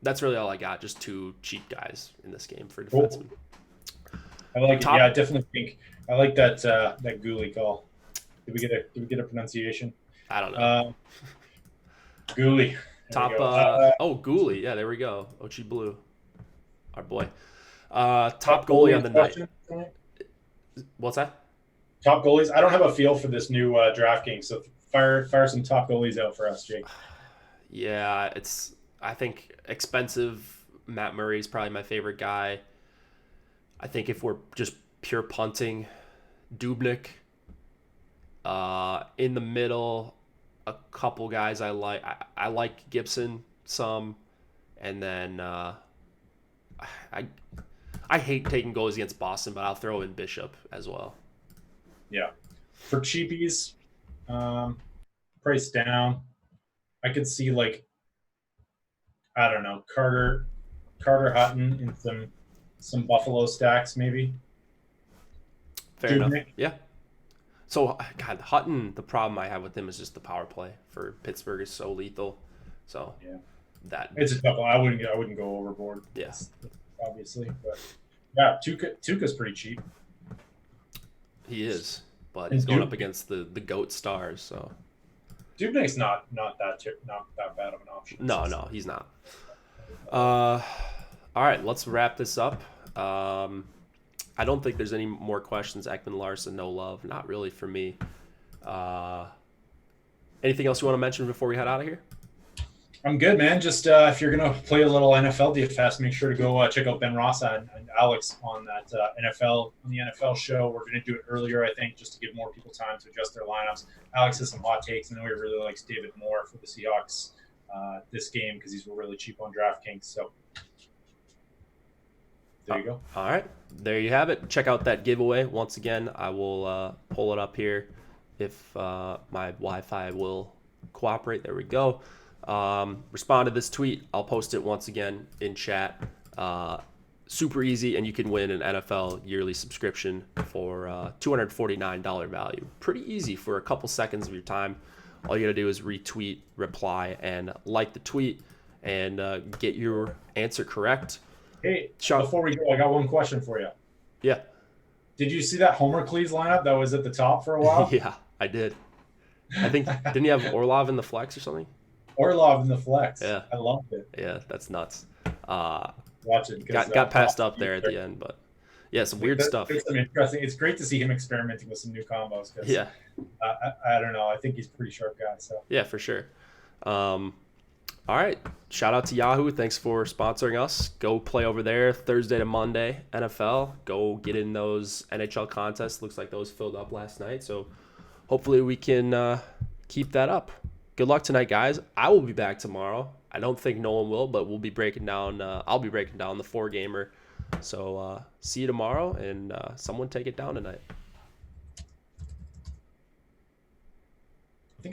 That's really all I got. Just two cheap guys in this game for defensemen. I like it. Yeah, I definitely think I like that Goulet call. Did we get a pronunciation? I don't know. Goulet. Goulet. Yeah, there we go. Ochi Blue, our boy. Top goalie on the night. What's that? Top goalies. I don't have a feel for this new Draftkings, so fire some top goalies out for us, Jake. Yeah, I think expensive. Matt Murray is probably my favorite guy. I think if we're just pure punting, Dubnyk. In the middle, a couple guys I like. I like Gibson some, and then I hate taking goals against Boston, but I'll throw in Bishop as well. Yeah, for cheapies, price down. I could see, like, I don't know, Carter Hutton in some Buffalo stacks maybe. Fair enough. Yeah. So, God, Hutton, the problem I have with him is just the power play for Pittsburgh is so lethal. So, yeah, it's a tough one. I wouldn't go overboard. Yes, obviously, but yeah, Tuukka's pretty cheap. He is, but he's going up against the GOAT stars. So, Dubnyk's not that bad of an option. No, he's not. All right, let's wrap this up. I don't think there's any more questions. Ekman Larson, no love. Not really for me. Anything else you want to mention before we head out of here? I'm good, man. Just if you're going to play a little NFL DFS, make sure to go check out Ben Rossa and Alex on that on the NFL show. We're going to do it earlier, I think, just to give more people time to adjust their lineups. Alex has some hot takes. I know he really likes David Moore for the Seahawks this game because he's really cheap on DraftKings. So there you go. All right. There you have it. Check out that giveaway. Once again, I will pull it up here if my Wi-Fi will cooperate. There we go. Respond to this tweet. I'll post it once again in chat. Super easy, and you can win an NFL yearly subscription for $249 value. Pretty easy for a couple seconds of your time. All you got to do is retweet, reply, and like the tweet, and get your answer correct. Hey, before we go, I got one question for you. Yeah. Did you see that Homer Cleese lineup that was at the top for a while? Yeah, I did. I think, didn't you have Orlov in the flex or something? Orlov in the flex. Yeah. I loved it. Yeah, that's nuts. Watch it. Got passed up there at the end, but yeah, some weird stuff. There's some interesting. It's great to see him experimenting with some new combos. Yeah. I don't know. I think he's a pretty sharp guy. So yeah, for sure. All right. Shout out to Yahoo. Thanks for sponsoring us. Go play over there Thursday to Monday, NFL. Go get in those NHL contests. Looks like those filled up last night. So hopefully we can keep that up. Good luck tonight, guys. I will be back tomorrow. I don't think no one will, but we'll be breaking down. I'll be breaking down the 4-gamer. So see you tomorrow, and someone take it down tonight.